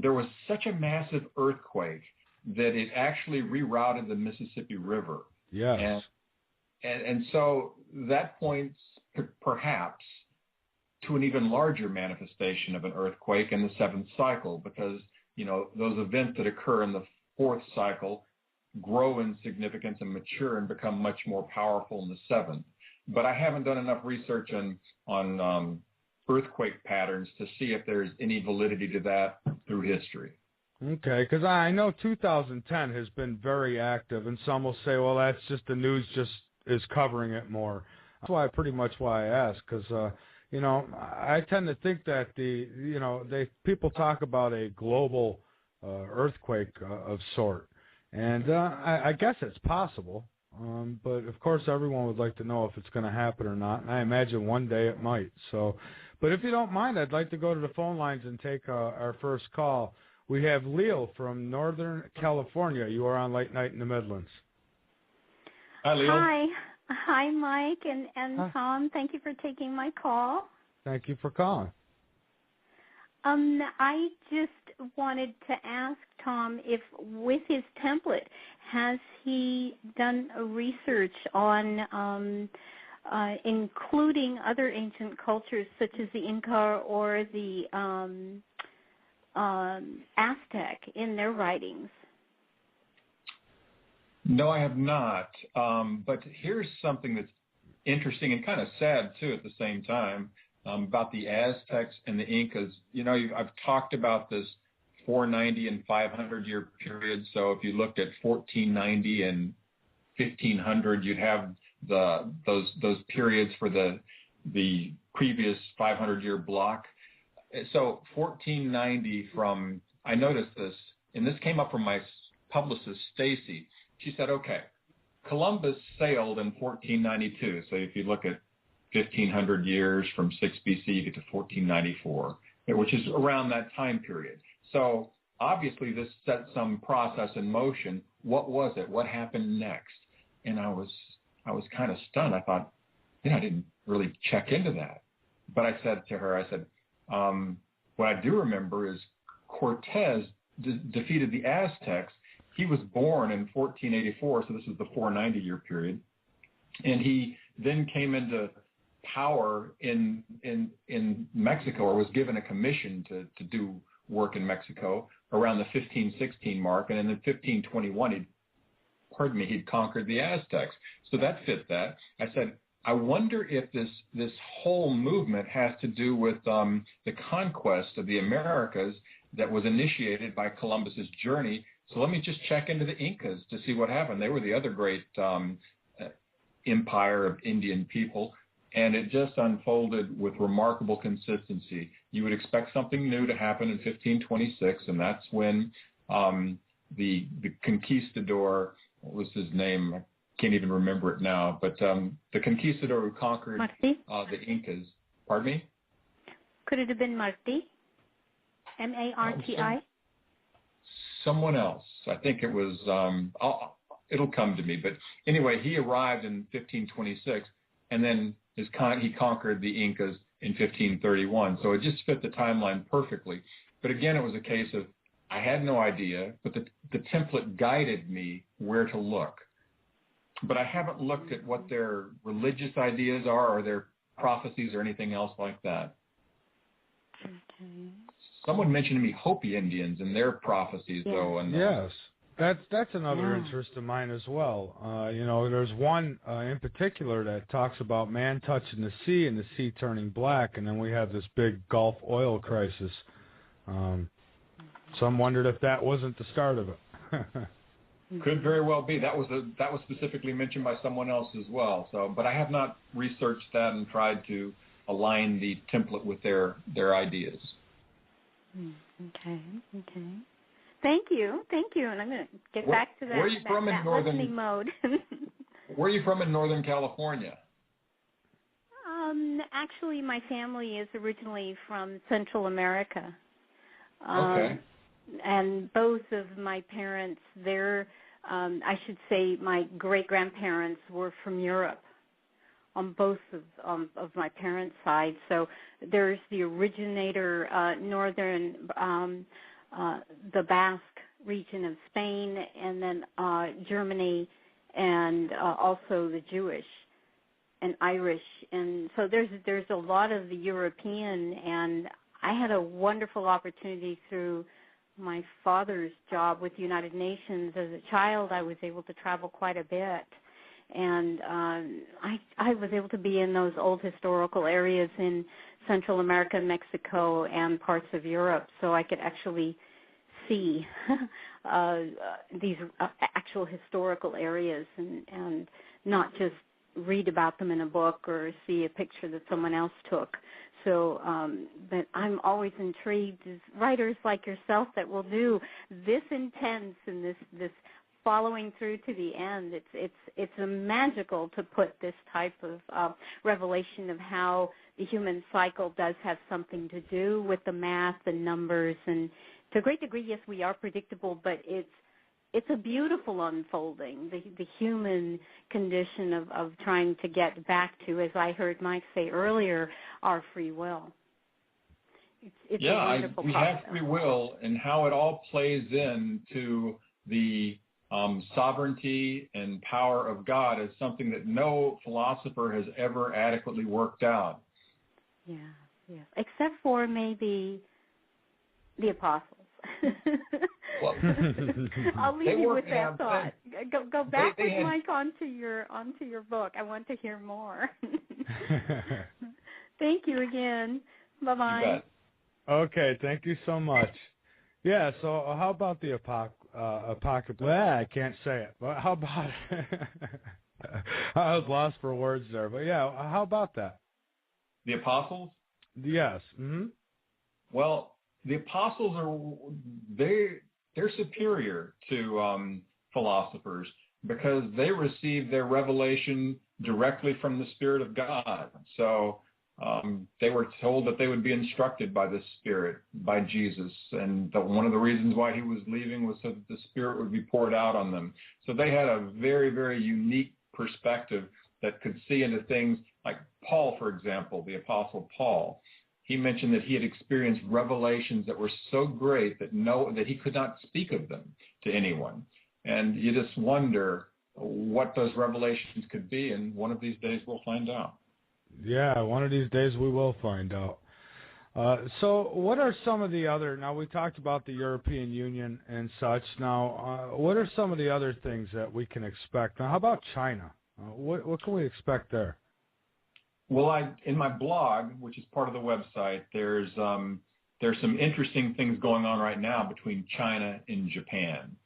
Speaker 2: there was such a massive earthquake that it actually rerouted the Mississippi River.
Speaker 1: Yes.
Speaker 2: And so that points perhaps to an even larger manifestation of an earthquake in the seventh cycle, because, those events that occur in the fourth cycle grow in significance and mature and become much more powerful in the seventh. But I haven't done enough research on earthquake patterns to see if there's any validity to that through history.
Speaker 1: Okay, because I know 2010 has been very active, and some will say, well, that's just the news just is covering it more. That's why I ask, because, I tend to think that people talk about a global earthquake of sort, and I guess it's possible. But of course, everyone would like to know if it's going to happen or not. And I imagine one day it might. So, but if you don't mind, I'd like to go to the phone lines and take our first call. We have Leo from Northern California. You are on Late Night in the Midlands.
Speaker 2: Hi, Leo.
Speaker 3: Hi, Mike and Hi. Tom. Thank you for taking my call.
Speaker 1: Thank you for calling.
Speaker 3: I just wanted to ask Tom if, with his template, has he done a research on including other ancient cultures such as the Inca or the Aztec in their writings?
Speaker 2: No, I have not. But here's something that's interesting and kind of sad, too, at the same time. About the Aztecs and the Incas. I've talked about this 490 and 500 year period. So if you looked at 1490 and 1500, you'd have those periods for the previous 500 year block. So 1490 I noticed this, and this came up from my publicist, Stacy. She said, okay, Columbus sailed in 1492. So if you look at 1,500 years from 6 BC, you get to 1494, which is around that time period. So obviously this set some process in motion. What was it? What happened next? And I was kind of stunned. I thought, I didn't really check into that. But I said to her, what I do remember is Cortez defeated the Aztecs. He was born in 1484, so this is the 490 year period. And he then came into power in Mexico, or was given a commission to do work in Mexico around the 1516 mark, and in 1521 he'd conquered the Aztecs. So that fit that. I said, I wonder if this whole movement has to do with the conquest of the Americas that was initiated by Columbus's journey. So let me just check into the Incas to see what happened. They were the other great empire of Indian people, and it just unfolded with remarkable consistency. You would expect something new to happen in 1526, and that's when the conquistador, what was his name? I can't even remember it now, but the conquistador who conquered the Incas. Pardon me?
Speaker 3: Could it have been Marti? M-A-R-T-I?
Speaker 2: Someone else. I think it was, it'll come to me. But anyway, he arrived in 1526, and then he conquered the Incas in 1531. So it just fit the timeline perfectly. But again, it was a case of I had no idea, but the template guided me where to look. But I haven't looked at what their religious ideas are or their prophecies or anything else like that.
Speaker 3: Okay.
Speaker 2: Someone mentioned to me Hopi Indians and their prophecies, though. And
Speaker 1: yes, that's another interest of mine as well. There's one in particular that talks about man touching the sea and the sea turning black, and then we have this big Gulf oil crisis. Some wondered if that wasn't the start of it.
Speaker 2: Could very well be. That was specifically mentioned by someone else as well. So, but I have not researched that and tried to align the template with their ideas.
Speaker 3: Okay. Thank you. And I'm going to get back to that.
Speaker 2: Where are you from in
Speaker 3: listening mode?
Speaker 2: Where are you from in Northern California?
Speaker 3: Actually, my family is originally from Central America.
Speaker 2: Okay.
Speaker 3: And both of my parents, I should say my great-grandparents were from Europe on both of my parents' side. So there's the originator, northern, the Basque region of Spain, and then Germany, and also the Jewish and Irish. And so there's a lot of the European, and I had a wonderful opportunity through my father's job with the United Nations. As a child, I was able to travel quite a bit, and I was able to be in those old historical areas in Central America, Mexico, and parts of Europe, so I could actually see these actual historical areas and not just read about them in a book or see a picture that someone else took. So, but I'm always intrigued as writers like yourself that will do this intense and this following through to the end. It's magical to put this type of revelation of how the human cycle does have something to do with the math and numbers, and to a great degree, yes, we are predictable, but it's a beautiful unfolding, the human condition of trying to get back to, as I heard Mike say earlier, our free will. It's a wonderful
Speaker 2: we
Speaker 3: process.
Speaker 2: have free will, and how it all plays into the sovereignty and power of God is something that no philosopher has ever adequately worked out.
Speaker 3: Yeah, except for maybe the apostles.
Speaker 2: Well,
Speaker 3: I'll leave you with that thought. Go back with Mike onto your book. I want to hear more. Thank you again. Bye-bye.
Speaker 2: Okay,
Speaker 1: thank you so much. Yeah, so how about the apocalypse? I can't say it. But how about I was lost for words there. But yeah, how about that?
Speaker 2: The apostles?
Speaker 1: Yes. Mm-hmm.
Speaker 2: Well, the apostles they're superior to philosophers because they received their revelation directly from the Spirit of God. So they were told that they would be instructed by the Spirit, by Jesus, and one of the reasons why he was leaving was so that the Spirit would be poured out on them. So they had a very, very unique perspective that could see into things like Paul, for example, the Apostle Paul. He mentioned that he had experienced revelations that were so great that he could not speak of them to anyone. And you just wonder what those revelations could be, and one of these days we'll find out.
Speaker 1: Yeah, one of these days we will find out. So what are some of the other, now we talked about the European Union and such, now what are some of the other things that we can expect? Now how about China? What can we expect there?
Speaker 2: Well, in my blog, which is part of the website, there's some interesting things going on right now between China and Japan.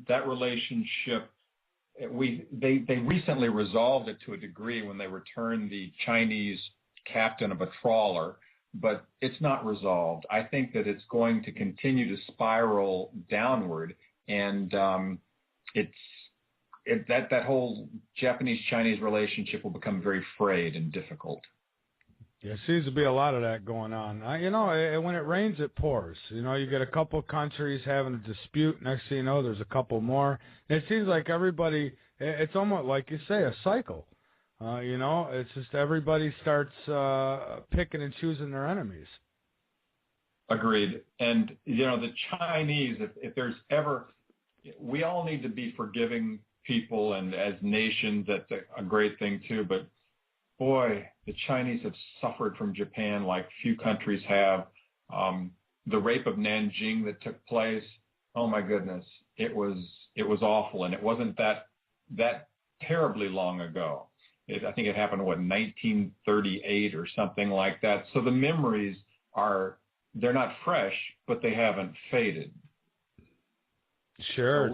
Speaker 2: That relationship, they recently resolved it to a degree when they returned the Chinese captain of a trawler, but it's not resolved. I think that it's going to continue to spiral downward, and that whole Japanese-Chinese relationship will become very frayed and difficult.
Speaker 1: Yeah, there seems to be a lot of that going on. When it rains, it pours. You get a couple countries having a dispute. Next thing you know, there's a couple more. And it seems like everybody, it's almost like you say, a cycle. It's just everybody starts picking and choosing their enemies.
Speaker 2: Agreed. And, the Chinese, if there's ever, we all need to be forgiving people, and as nations, that's a great thing too. But boy, the Chinese have suffered from Japan like few countries have. The rape of Nanjing that took place, oh my goodness, it was awful, and it wasn't that terribly long ago. I think it happened, 1938 or something like that. So the memories they're not fresh, but they haven't faded.
Speaker 1: Sure.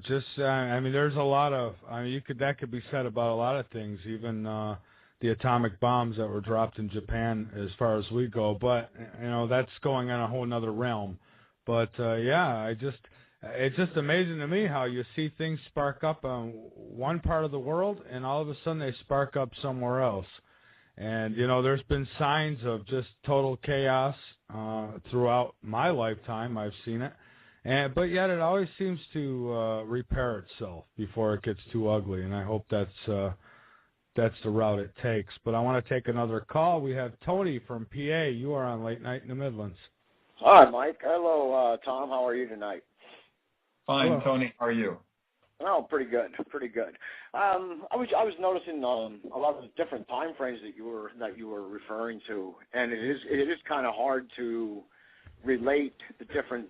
Speaker 1: Just, there's a lot of, that could be said about a lot of things, even the atomic bombs that were dropped in Japan as far as we go. But, that's going on a whole nother realm. But, it's just amazing to me how you see things spark up on one part of the world, and all of a sudden they spark up somewhere else. And, there's been signs of just total chaos throughout my lifetime. I've seen it. But yet it always seems to repair itself before it gets too ugly, and I hope that's the route it takes. But I want to take another call. We have Tony from PA. You are on Late Night in the Midlands.
Speaker 4: Hi, Mike. Hello, Tom. How are you tonight?
Speaker 2: Fine,
Speaker 1: Hello.
Speaker 2: Tony. How are you?
Speaker 4: Oh, pretty good. I was noticing a lot of the different time frames that you were referring to, and it is kind of hard to relate the different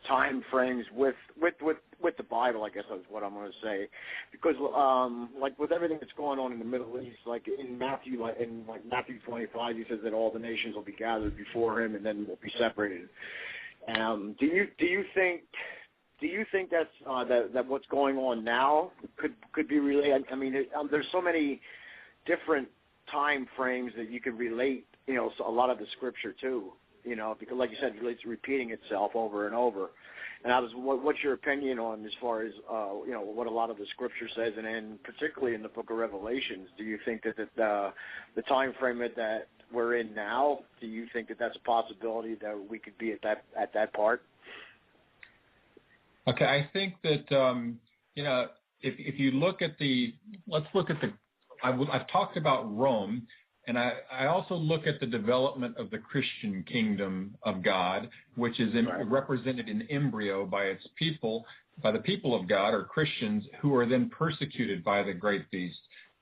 Speaker 4: time frames with the Bible, I guess is what I'm going to say, because like with everything that's going on in the Middle East, like in Matthew 25, he says that all the nations will be gathered before him and then will be separated. Do you think that's that what's going on now could be related? There's so many different time frames that you can relate, so a lot of the scripture too. Because like you said, it's repeating itself over and over. And what's your opinion on as far as what a lot of the scripture says, and then particularly in the Book of Revelations? Do you think that the time frame that we're in now, do you think that that's a possibility that we could be at that part?
Speaker 2: Okay, I think that if you look at I've talked about Rome. And I also look at the development of the Christian kingdom of God, which is represented in embryo by the people of God, or Christians, who are then persecuted by the great beast.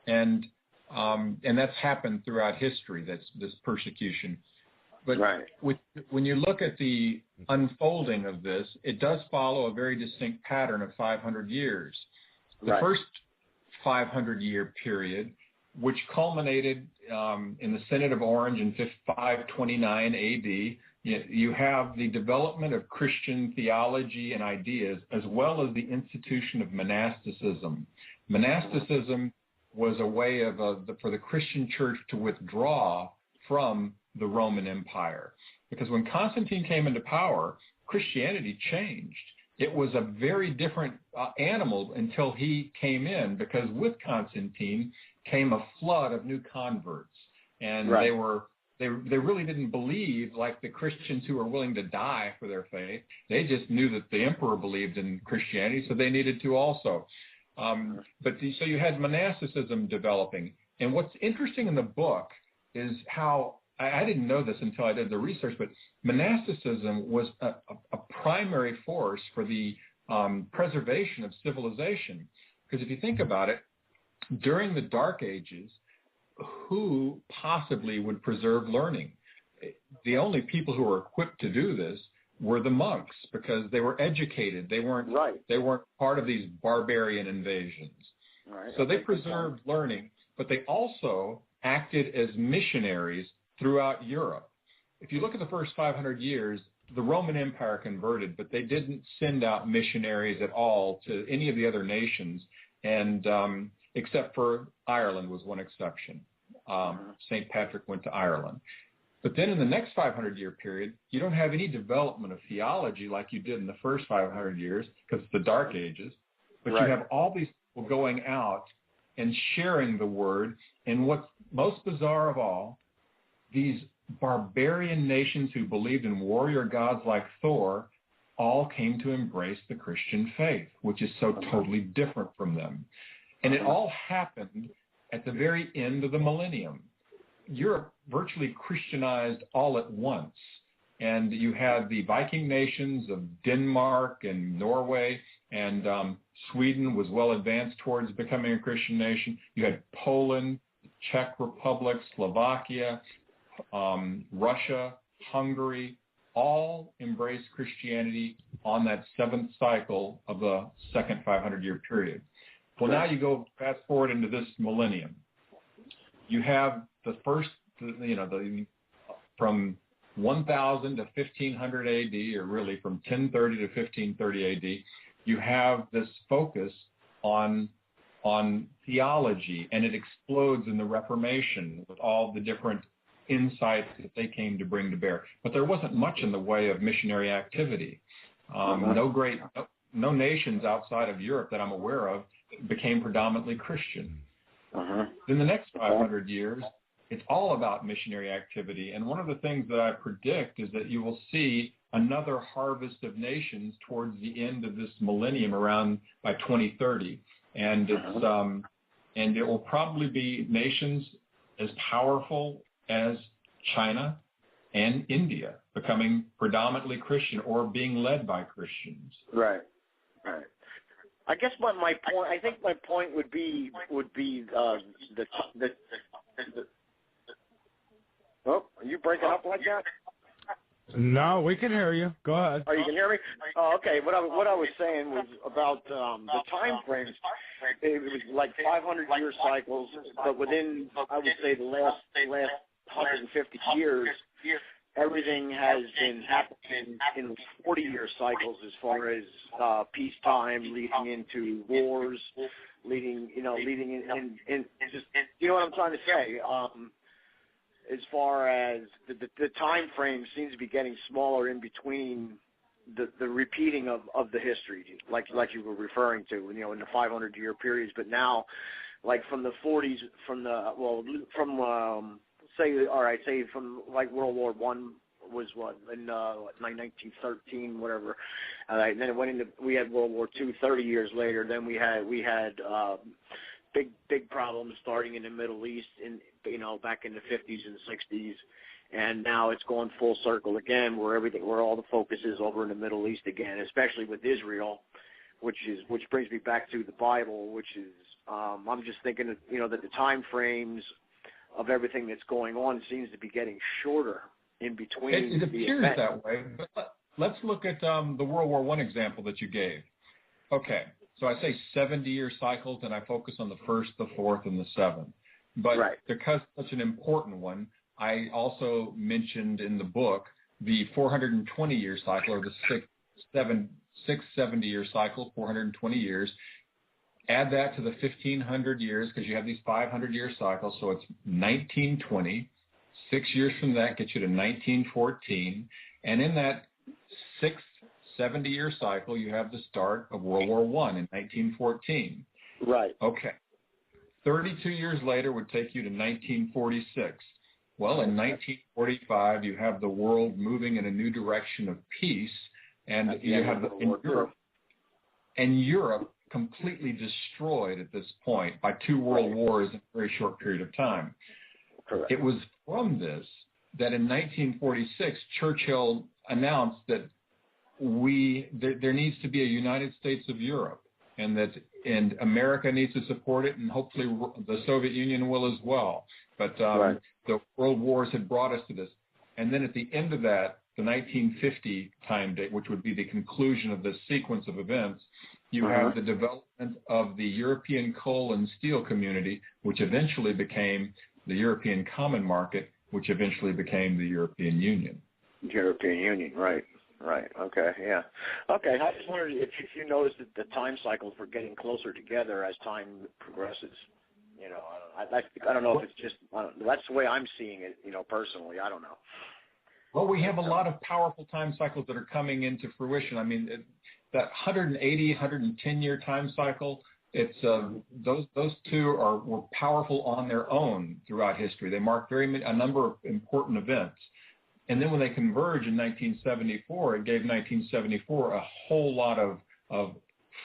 Speaker 2: And that's happened throughout history, this persecution. But when you look at the unfolding of this, it does follow a very distinct pattern of 500 years. The first 500-year period, which culminated in the Synod of Orange in 529 A.D., you have the development of Christian theology and ideas, as well as the institution of monasticism. Monasticism was a way for the Christian church to withdraw from the Roman Empire. Because when Constantine came into power, Christianity changed. It was a very different animal until he came in, because with Constantine came a flood of new converts, and they really didn't believe like the Christians who were willing to die for their faith. They just knew that the emperor believed in Christianity, so they needed to also. So you had monasticism developing, and what's interesting in the book is how I didn't know this until I did the research, but monasticism was a primary force for the preservation of civilization. Because if you think about it, during the Dark Ages, who possibly would preserve learning? The only people who were equipped to do this were the monks, because they were educated. They weren't part of these barbarian invasions.
Speaker 4: Right.
Speaker 2: So they preserved learning, but they also acted as missionaries throughout Europe. If you look at the first 500 years, the Roman Empire converted, but they didn't send out missionaries at all to any of the other nations, and except for Ireland was one exception. St. Patrick went to Ireland. But then in the next 500-year period, you don't have any development of theology like you did in the first 500 years, because it's the Dark Ages, but you have all these people going out and sharing the word. And what's most bizarre of all, these barbarian nations who believed in warrior gods like Thor all came to embrace the Christian faith, which is so totally different from them. And it all happened at the very end of the millennium. Europe virtually Christianized all at once. And you had the Viking nations of Denmark and Norway, and Sweden was well advanced towards becoming a Christian nation. You had Poland, Czech Republic, Slovakia, Russia, Hungary, all embraced Christianity on that seventh cycle of the second 500-year period. Well, now you go fast forward into this millennium. You have the first, from 1000 to 1500 AD, or really from 1030 to 1530 AD, you have this focus on theology, and it explodes in the Reformation with all the different insights that they came to bring to bear. But there wasn't much in the way of missionary activity. No nations outside of Europe that I'm aware of became predominantly Christian. In the next 500 years, it's all about missionary activity. And one of the things that I predict is that you will see another harvest of nations towards the end of this millennium, around by 2030. And it's and it will probably be nations as powerful as China and India becoming predominantly Christian or being led by Christians.
Speaker 4: Right. I guess my point. I think my point would be the. Oh, are you breaking up like that?
Speaker 1: No, we can hear you. Go ahead.
Speaker 4: Oh, you can hear me? Oh, okay. What I was saying was about the time frames. It was like 500-year cycles, but within, I would say, the last 150 years, everything has been happening in 40-year cycles as far as peacetime, leading into wars, leading in just, you know what I'm trying to say. As far as the time frame seems to be getting smaller in between the repeating of the history, like you were referring to, in the 500-year periods. But now, like from the 40s, say from like World War I was in 1913, whatever. And then it went into, we had World War II 30 years later. Then we had big problems starting in the Middle East back in the 50s and 60s, and now it's going full circle again, where all the focus is over in the Middle East again, especially with Israel, which brings me back to the Bible, which is I'm just thinking that the time frames of everything that's going on seems to be getting shorter in between.
Speaker 2: It appears that way, but let's look at the World War I example that you gave. Okay, so I say 70-year cycles, and I focus on the first, the fourth, and the seventh. But because it's such an important one, I also mentioned in the book the 420-year cycle, or the 670-year cycle, 420 years. Add that to the 1,500 years, because you have these 500-year cycles, so it's 1920. 6 years from that gets you to 1914. And in that 70-year cycle, you have the start of World War I in 1914.
Speaker 4: Right.
Speaker 2: Okay. 32 years later would take you to 1946. Well, in 1945, you have the world moving in a new direction of peace, and you have Europe completely destroyed at this point by two world wars in a very short period of time.
Speaker 4: Correct.
Speaker 2: It was from this that in 1946, Churchill announced that there needs to be a United States of Europe, and America needs to support it, and hopefully the Soviet Union will as well. But the world wars had brought us to this. And then at the end of that, the 1950 time date, which would be the conclusion of this sequence of events, you have the development of the European coal and steel community, which eventually became the European Common Market, which eventually became the European Union.
Speaker 4: European Union, right. Right. Okay. Yeah. Okay. I just wondered if you noticed that the time cycles were getting closer together as time progresses. You know, I don't know if it's just that's the way I'm seeing it. You know, personally, I don't know.
Speaker 2: Well, we have a lot of powerful time cycles that are coming into fruition. I mean, that 180, 110-year time cycle. It's those two were powerful on their own throughout history. They marked a number of important events. And then when they converged in 1974, it gave 1974 a whole lot of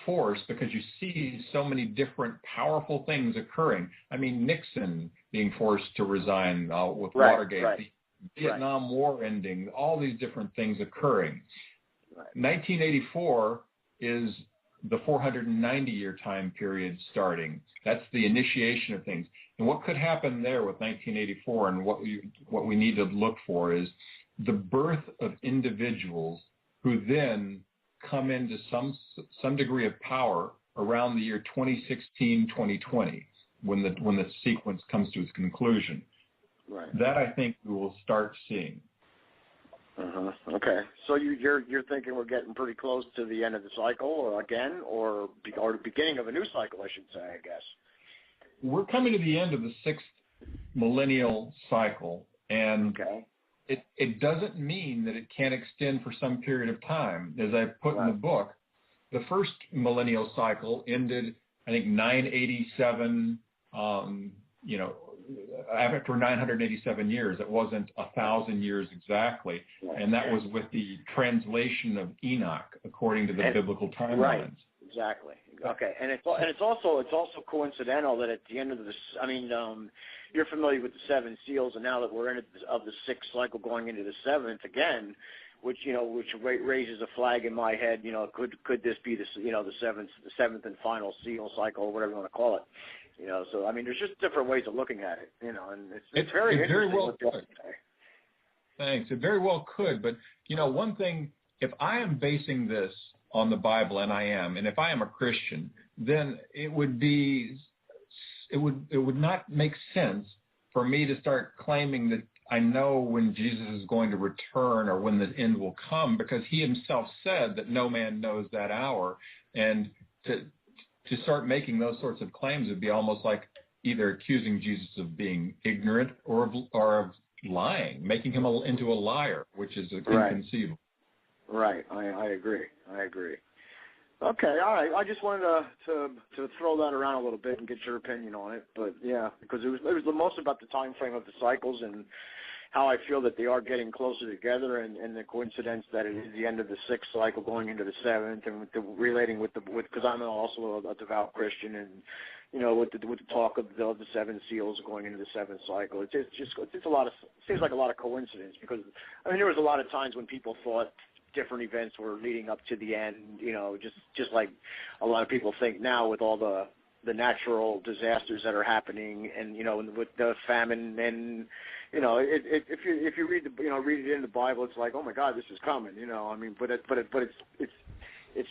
Speaker 2: force because you see so many different powerful things occurring. I mean, Nixon being forced to resign with Watergate, the Vietnam War ending, all these different things occurring. 1984 is the 490-year time period starting. That's the initiation of things. And what could happen there with 1984 and what we need to look for is the birth of individuals who then come into some degree of power around the year 2016, 2020, when the sequence comes to its conclusion.
Speaker 4: Right.
Speaker 2: That I think we will start seeing.
Speaker 4: Okay. So you're thinking we're getting pretty close to the end of the cycle, or the beginning of a new cycle, I should say, I guess.
Speaker 2: We're coming to the end of the sixth millennial cycle, and it doesn't mean that it can't extend for some period of time. As I put in the book, the first millennial cycle ended, I think, 987. After 987 years, it wasn't 1,000 years exactly, and that was with the translation of Enoch according to the biblical timelines.
Speaker 4: Right. Exactly. Okay, and it's also coincidental that at the end of this, I mean, you're familiar with the seven seals, and now that we're in the sixth cycle, going into the seventh again, which raises a flag in my head. You know, could this be the seventh and final seal cycle, or whatever you want to call it? You know, so I mean, there's just different ways of looking at it. You know, and it's very interesting.
Speaker 2: Very well could. Thanks. It very well could, but one thing, if I am basing this on the Bible, and I am, and if I am a Christian, then it would not make sense for me to start claiming that I know when Jesus is going to return or when the end will come, because he himself said that no man knows that hour, and to start making those sorts of claims would be almost like either accusing Jesus of being ignorant or of lying, making him into a liar, which is inconceivable.
Speaker 4: Right. I agree. Okay. All right. I just wanted to throw that around a little bit and get your opinion on it. But yeah, because it was the most about the time frame of the cycles and how I feel that they are getting closer together, and the coincidence that it is the end of the sixth cycle going into the seventh, and relating with because I'm also a devout Christian, and with the talk of the seven seals going into the seventh cycle, it's a lot of, seems like a lot of coincidence, because I mean there was a lot of times when people thought different events were leading up to the end, just like a lot of people think now with all the natural disasters that are happening, and with the famine, and if you read read it in the Bible, it's like, oh my God, this is coming, I mean, but it's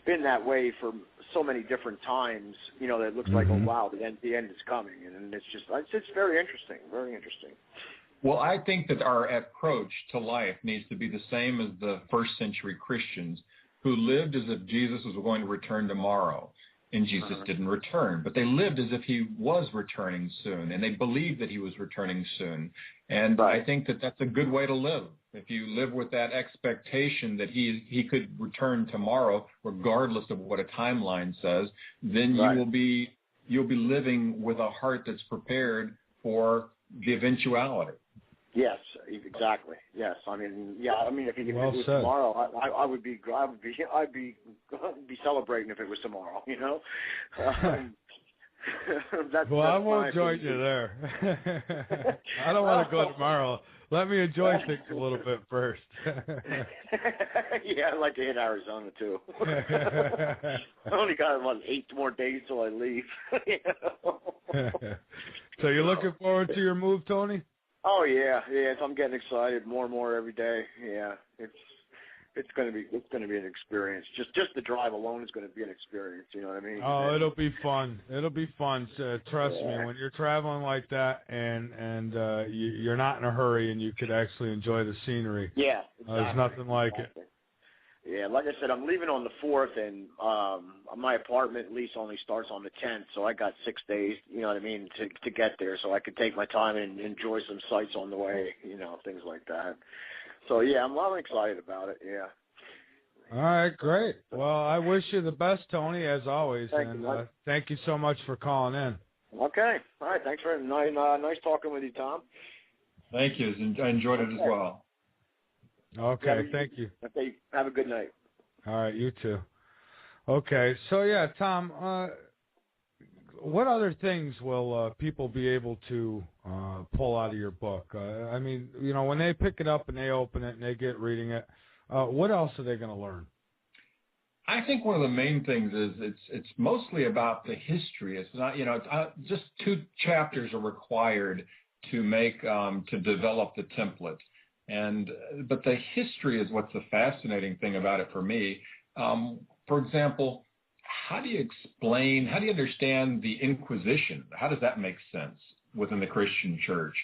Speaker 4: been that way for so many different times, that it looks like, oh wow, the end is coming, and it's very interesting, very interesting.
Speaker 2: Well, I think that our approach to life needs to be the same as the first century Christians who lived as if Jesus was going to return tomorrow. And Jesus didn't return, but they lived as if he was returning soon, and they believed that he was returning soon. And I think that that's a good way to live. If you live with that expectation that he could return tomorrow, regardless of what a timeline says, then you'll be living with a heart that's prepared for the eventuality.
Speaker 4: Yes, exactly. Yes, I mean, if it was tomorrow, I'd be celebrating if it was tomorrow.
Speaker 1: I won't join you there. I don't want to go tomorrow. Let me enjoy things a little bit first.
Speaker 4: Yeah, I'd like to hit Arizona too. I only got 8 more days till I leave.
Speaker 1: So you're looking forward to your move, Tony?
Speaker 4: Oh yeah, I'm getting excited more and more every day. Yeah, it's going to be an experience. Just the drive alone is going to be an experience. You know what I mean?
Speaker 1: Oh, it'll be fun. It'll be fun. Trust me. When you're traveling like that, and you're not in a hurry, and you could actually enjoy the scenery.
Speaker 4: Yeah, exactly.
Speaker 1: There's nothing like it.
Speaker 4: Yeah, like I said, I'm leaving on the 4th, and my apartment lease only starts on the 10th, so I got 6 days, you know what I mean, to get there, so I could take my time and enjoy some sights on the way, you know, things like that. So, yeah, I'm excited about it, yeah.
Speaker 1: All right, great. Well, I wish you the best, Tony, as always, thank you so much for calling in.
Speaker 4: Okay. All right, thanks for nice talking with you, Tom.
Speaker 2: Thank you. I enjoyed it as well.
Speaker 1: Okay, thank you.
Speaker 4: Okay, have a good night.
Speaker 1: All right, you too. Okay, so yeah, Tom, what other things will people be able to pull out of your book? I mean, you know, when they pick it up and they open it and they get reading it, what else are they going to learn?
Speaker 2: I think one of the main things is it's mostly about the history. It's not, you know, just 2 chapters are required to make to develop the template. But the history is what's the fascinating thing about it for me. For example, how do you understand the Inquisition? How does that make sense within the Christian church?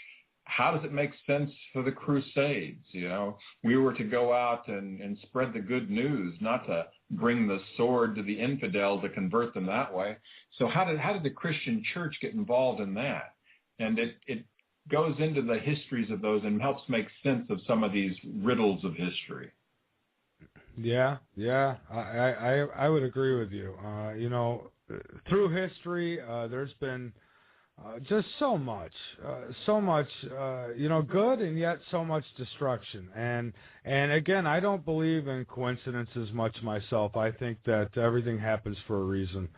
Speaker 2: How does it make sense for the Crusades? You know, we were to go out and spread the good news, not to bring the sword to the infidel to convert them that way. So how did the Christian church get involved in that? And it goes into the histories of those and helps make sense of some of these riddles of history.
Speaker 1: Yeah, I would agree with you. You know, through history, there's been just so much, you know, good and yet so much destruction. And again, I don't believe in coincidences much myself. I think that everything happens for a reason.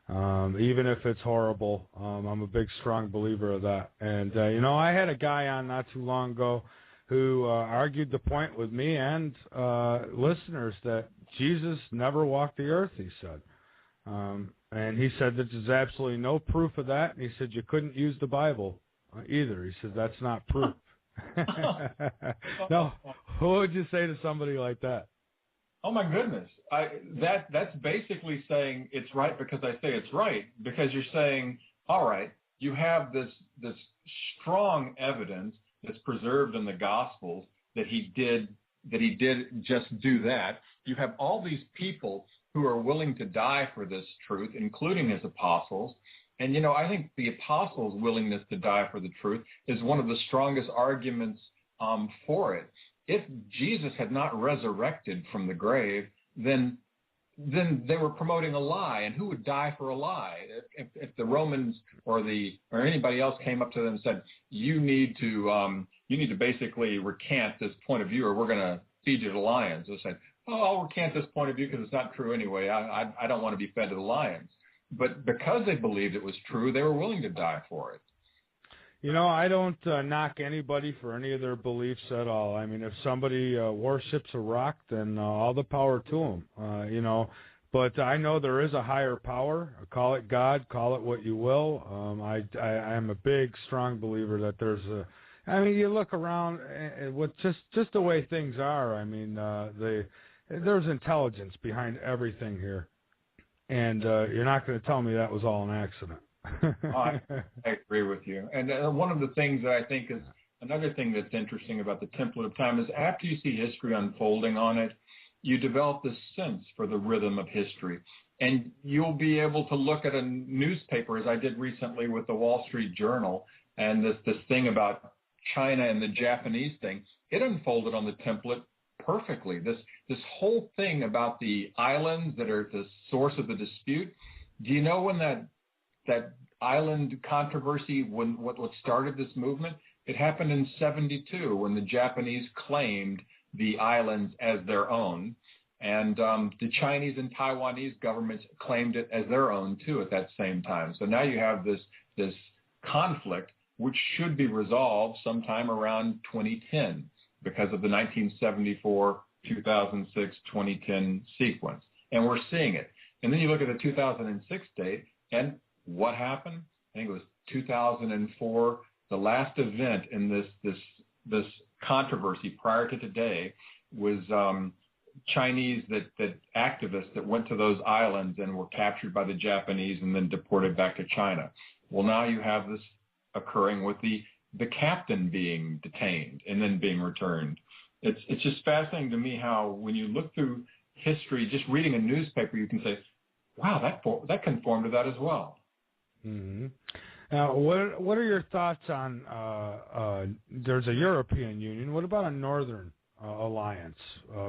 Speaker 1: Even if it's horrible, I'm a big, strong believer of that. And, you know, I had a guy on not too long ago who argued the point with me and listeners that Jesus never walked the earth, he said. And he said that there's absolutely no proof of that. And he said you couldn't use the Bible either. He said that's not proof. No, what would you say to somebody like that?
Speaker 2: Oh my goodness! That's basically saying it's right because I say it's right, because you're saying, all right, you have this strong evidence that's preserved in the Gospels that he did just do that. You have all these people who are willing to die for this truth, including his apostles. And, you know, I think the apostles' willingness to die for the truth is one of the strongest arguments for it. If Jesus had not resurrected from the grave, then they were promoting a lie. And who would die for a lie? If the Romans or anybody else came up to them and said, you need to basically recant this point of view, or we're going to feed you to lions. They said, oh, I'll recant this point of view because it's not true anyway. I don't want to be fed to the lions. But because they believed it was true, they were willing to die for it.
Speaker 1: You know, I don't knock anybody for any of their beliefs at all. I mean, if somebody worships a rock, then all the power to them, you know. But I know there is a higher power. Call it God, call it what you will. I am a big, strong believer that there's a... I mean, you look around with just the way things are. I mean, there's intelligence behind everything here. And you're not going to tell me that was all an accident.
Speaker 2: I agree with you. And one of the things that I think is another thing that's interesting about the Template of Time is after you see history unfolding on it, you develop this sense for the rhythm of history. And you'll be able to look at a newspaper, as I did recently with the Wall Street Journal, and this thing about China and the Japanese thing. It unfolded on the template perfectly. This whole thing about the islands that are the source of the dispute. Do you know when that island controversy, what started this movement? It happened in 1972 when the Japanese claimed the islands as their own, and the Chinese and Taiwanese governments claimed it as their own too at that same time. So now you have this conflict which should be resolved sometime around 2010 because of the 1974, 2006, 2010 sequence. And we're seeing it. And then you look at the 2006 date, and what happened? I think it was 2004. The last event in this controversy prior to today was Chinese that activists that went to those islands and were captured by the Japanese and then deported back to China. Well, now you have this occurring with the captain being detained and then being returned. It's just fascinating to me how when you look through history, just reading a newspaper, you can say, wow, that conformed to that as well.
Speaker 1: Mm-hmm. Now, what are your thoughts on, there's a European Union. What about a Northern alliance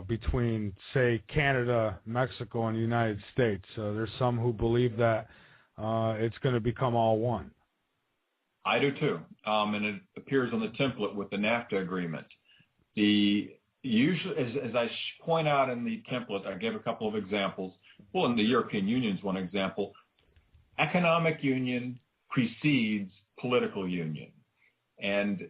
Speaker 1: between, say, Canada, Mexico, and the United States? There's some who believe that it's going to become all one.
Speaker 2: I do too, and it appears on the template with the NAFTA agreement. Usually, as I point out in the template, I gave a couple of examples. Well, in the European Union is one example. Economic union precedes political union, and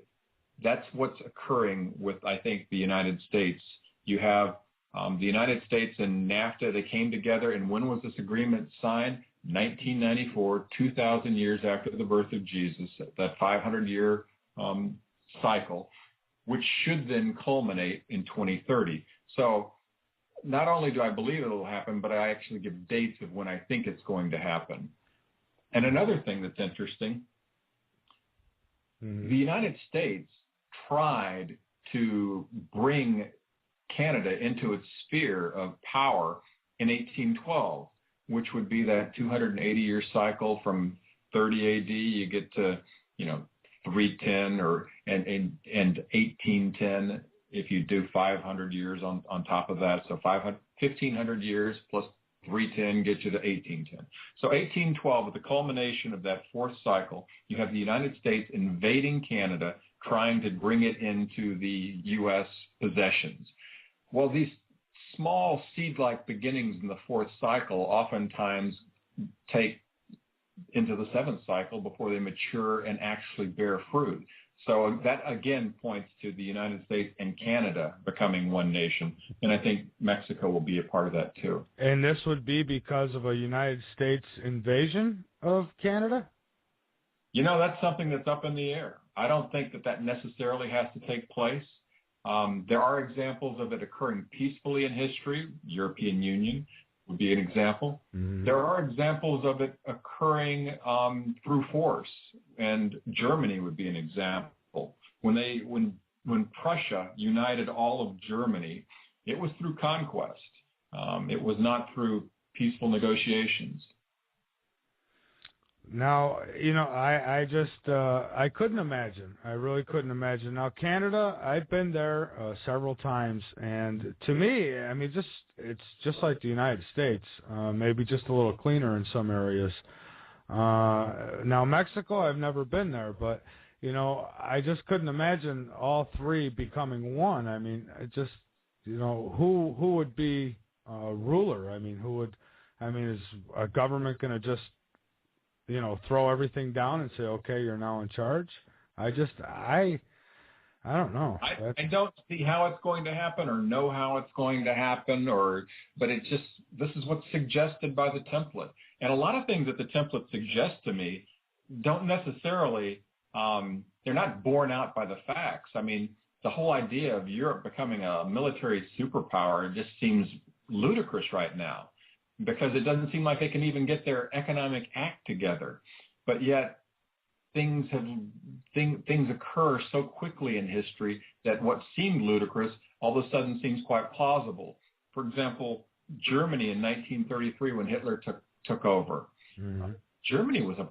Speaker 2: that's what's occurring with, I think, the United States. You have the United States and NAFTA. They came together, and when was this agreement signed? 1994, 2,000 years after the birth of Jesus, that 500-year cycle, which should then culminate in 2030. So not only do I believe it will happen, but I actually give dates of when I think it's going to happen. And another thing that's interesting, the United States tried to bring Canada into its sphere of power in 1812, which would be that 280-year cycle from 30 AD. You get to, 310 and 1810 if you do 500 years on top of that. So 1,500 years plus 310 gets you to 1810. So 1812, at the culmination of that fourth cycle, you have the United States invading Canada, trying to bring it into the U.S. possessions. Well, these small seed-like beginnings in the fourth cycle oftentimes take into the seventh cycle before they mature and actually bear fruit. So that, again, points to the United States and Canada becoming one nation, and I think Mexico will be a part of that too.
Speaker 1: And this would be because of a United States invasion of Canada?
Speaker 2: That's something that's up in the air. I don't think that necessarily has to take place. There are examples of it occurring peacefully in history. European Union would be an example. Mm-hmm. There are examples of it occurring through force, and Germany would be an example. When Prussia united all of Germany, it was through conquest. It was not through peaceful negotiations.
Speaker 1: Now, I couldn't imagine. I really couldn't imagine. Now, Canada, I've been there several times, and to me, it's just like the United States, maybe just a little cleaner in some areas. Now, Mexico, I've never been there, but, I just couldn't imagine all three becoming one. Who would be ruler? Is a government going to just throw everything down and say, okay, you're now in charge? I don't know.
Speaker 2: I don't see how it's going to happen or know how it's going to happen, but this is what's suggested by the template. And a lot of things that the template suggests to me don't necessarily, they're not borne out by the facts. The whole idea of Europe becoming a military superpower just seems ludicrous right now, because it doesn't seem like they can even get their economic act together. But yet things occur so quickly in history that what seemed ludicrous all of a sudden seems quite plausible. For example, Germany in 1933, when Hitler took over, mm-hmm. Germany was a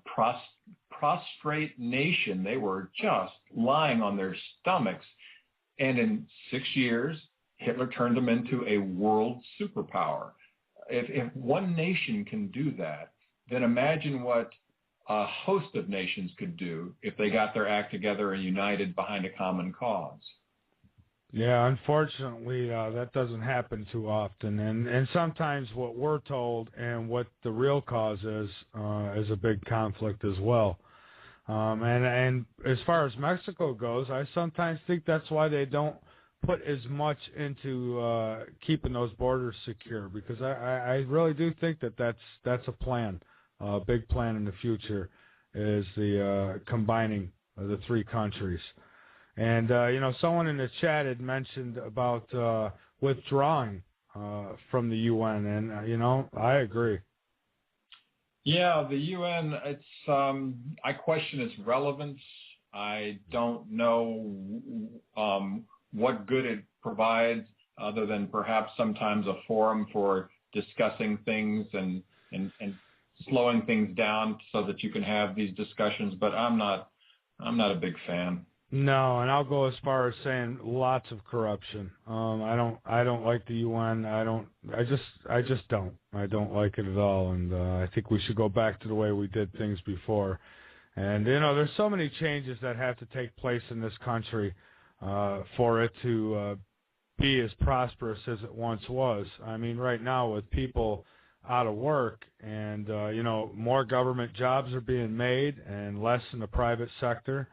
Speaker 2: prostrate nation. They were just lying on their stomachs. And in 6 years, Hitler turned them into a world superpower. If one nation can do that, then imagine what a host of nations could do if they got their act together and united behind a common cause.
Speaker 1: Yeah, unfortunately, that doesn't happen too often. And sometimes what we're told and what the real cause is a big conflict as well. And as far as Mexico goes, I sometimes think that's why they don't put as much into keeping those borders secure, because I really do think that's a plan, a big plan in the future, is the combining of the three countries. And someone in the chat had mentioned about withdrawing from the UN, and I agree.
Speaker 2: Yeah, the UN. I question its relevance. I don't know what good it provides, other than perhaps sometimes a forum for discussing things and slowing things down so that you can have these discussions. But I'm not a big fan.
Speaker 1: No, and I'll go as far as saying lots of corruption. I don't like the UN. I just don't. I don't like it at all, and I think we should go back to the way we did things before. And there's so many changes that have to take place in this country for it to be as prosperous as it once was. I mean, right now with people out of work and more government jobs are being made and less in the private sector.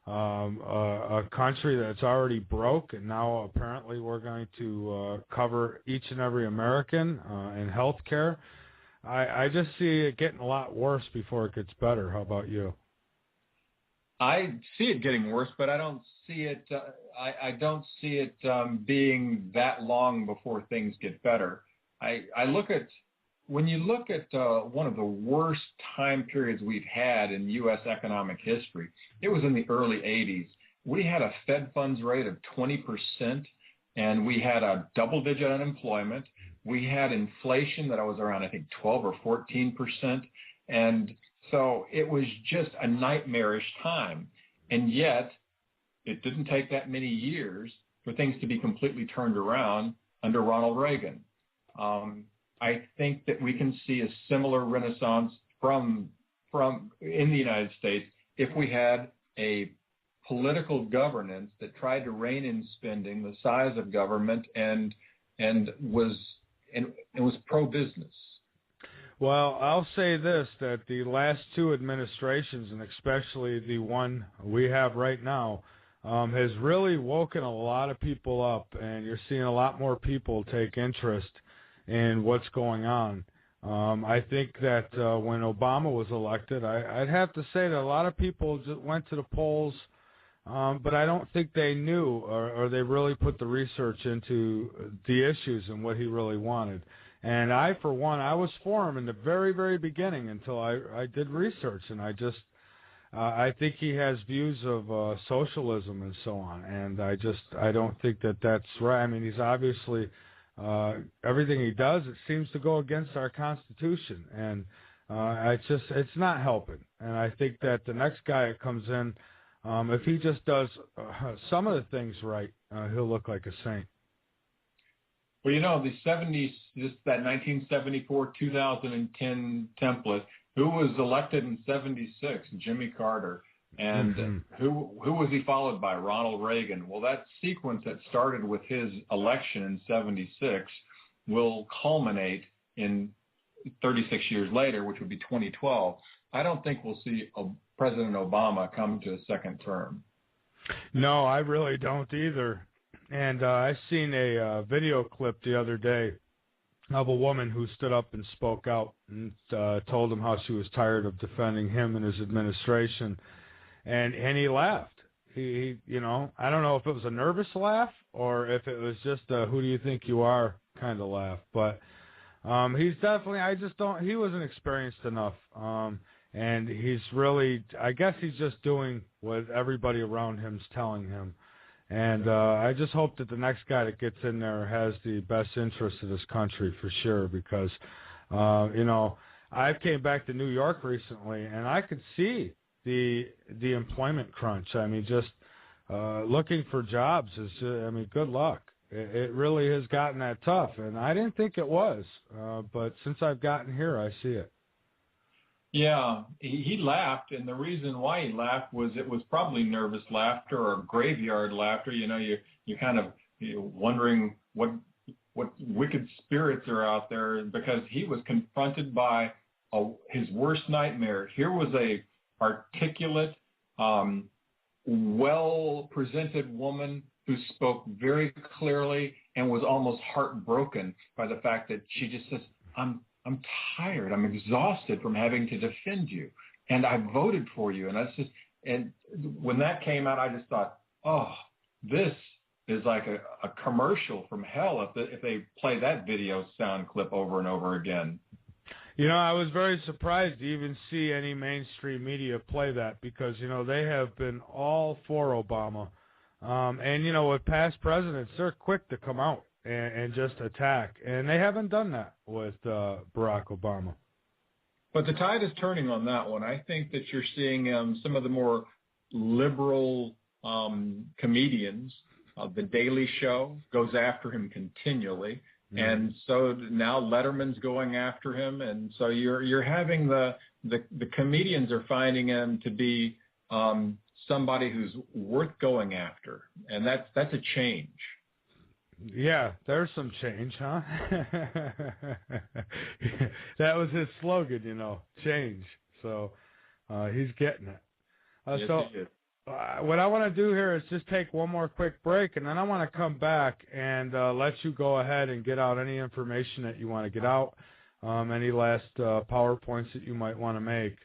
Speaker 1: A country that's already broke, and now apparently we're going to cover each and every American in health care. I just see it getting a lot worse before it gets better. How about you?
Speaker 2: I see it getting worse, but I don't see it. I don't see it being that long before things get better. When you look at one of the worst time periods we've had in U.S. economic history, it was in the early 80s. We had a Fed funds rate of 20%, and we had a double-digit unemployment. We had inflation that was around, I think, 12 or 14%. And so it was just a nightmarish time. And yet it didn't take that many years for things to be completely turned around under Ronald Reagan. I think that we can see a similar renaissance from in the United States if we had a political governance that tried to rein in spending, the size of government, and was pro-business.
Speaker 1: Well, I'll say this, that the last two administrations, and especially the one we have right now, has really woken a lot of people up, and you're seeing a lot more people take interest in what's going on. I think that when Obama was elected, I'd have to say that a lot of people just went to the polls, but I don't think they knew or they really put the research into the issues and what he really wanted. And I, for one, I was for him in the very, very beginning until I did research, and I think he has views of socialism and so on, and I don't think that that's right. I mean, he's obviously everything he does, it seems to go against our Constitution, and it's not helping. And I think that the next guy that comes in, if he just does some of the things right, he'll look like a saint.
Speaker 2: Well, the 70s, that 1974-2010 template, who was elected in 76? Jimmy Carter. And who was he followed by? Ronald Reagan. Well, that sequence that started with his election in 76 will culminate in 36 years later, which would be 2012. I don't think we'll see President Obama come to a second term.
Speaker 1: No, I really don't either. And I seen a video clip the other day of a woman who stood up and spoke out and told him how she was tired of defending him and his administration. And he laughed. He I don't know if it was a nervous laugh or if it was just a who do you think you are kind of laugh. But he's definitely, he wasn't experienced enough. And he's really, I guess he's just doing what everybody around him's telling him. And I just hope that the next guy that gets in there has the best interest of this country for sure, because, I came back to New York recently, and I could see the employment crunch. I mean, just looking for jobs is, good luck. It really has gotten that tough, and I didn't think it was, but since I've gotten here, I see it.
Speaker 2: Yeah, he laughed, and the reason why he laughed was it was probably nervous laughter or graveyard laughter. You're kind of wondering what wicked spirits are out there, because he was confronted by his worst nightmare. Here was a articulate, well-presented woman who spoke very clearly and was almost heartbroken by the fact that she just says, I'm tired. I'm exhausted from having to defend you, and I voted for you. And when that came out, I just thought, oh, this is like a commercial from hell if they play that video sound clip over and over again.
Speaker 1: You know, I was very surprised to even see any mainstream media play that because, you know, they have been all for Obama. And, you know, with past presidents, they're quick to come out and just attack. And they haven't done that with Barack Obama.
Speaker 2: But the tide is turning on that one. I think that you're seeing some of the more liberal comedians. The Daily Show goes after him continually. And so now Letterman's going after him, and so you're having the comedians are finding him to be somebody who's worth going after, and that's a change.
Speaker 1: Yeah, there's some change, huh? That was his slogan, you know, change. So he's getting it.
Speaker 2: Yes,
Speaker 1: so
Speaker 2: he is.
Speaker 1: What I want to do here is just take one more quick break, and then I want to come back and let you go ahead and get out any information that you want to get out, any last PowerPoints that you might want to make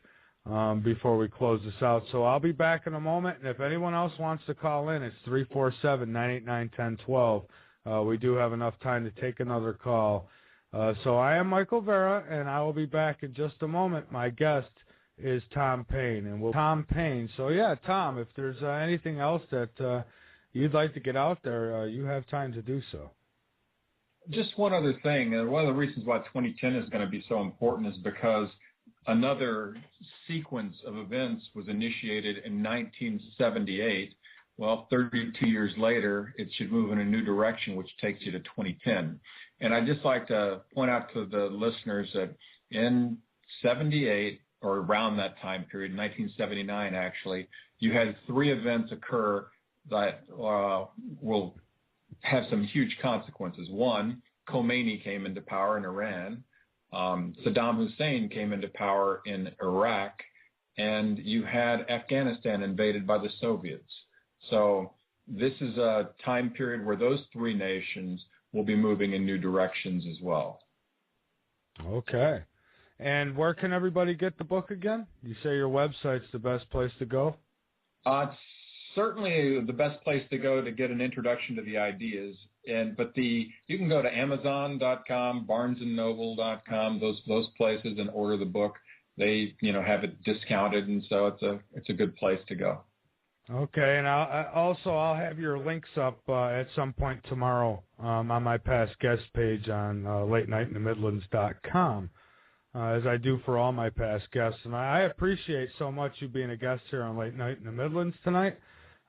Speaker 1: before we close this out. So I'll be back in a moment, and if anyone else wants to call in, it's 347-989-1012. We do have enough time to take another call. So I am Michael Vera, and I will be back in just a moment. My guest is Tom Paine, and Tom Paine. So yeah, Tom, if there's anything else that you'd like to get out there, you have time to do so.
Speaker 2: Just one other thing, and one of the reasons why 2010 is going to be so important is because another sequence of events was initiated in 1978. Well, 32 years later, it should move in a new direction, which takes you to 2010. And I'd just like to point out to the listeners that in 78, or around that time period, 1979 actually, you had 3 events occur that will have some huge consequences. One, Khomeini came into power in Iran. Saddam Hussein came into power in Iraq. And you had Afghanistan invaded by the Soviets. So this is a time period where those 3 nations will be moving in new directions as well.
Speaker 1: Okay. And where can everybody get the book again? You say your website's the best place to go?
Speaker 2: It's certainly the best place to go to get an introduction to the ideas. But you can go to Amazon.com, BarnesandNoble.com, those places, and order the book. They have it discounted, and so it's a good place to go.
Speaker 1: Okay, and I'll have your links up at some point tomorrow on my past guest page on LateNightInTheMidlands.com. As I do for all my past guests. And I appreciate so much you being a guest here on Late Night in the Midlands tonight.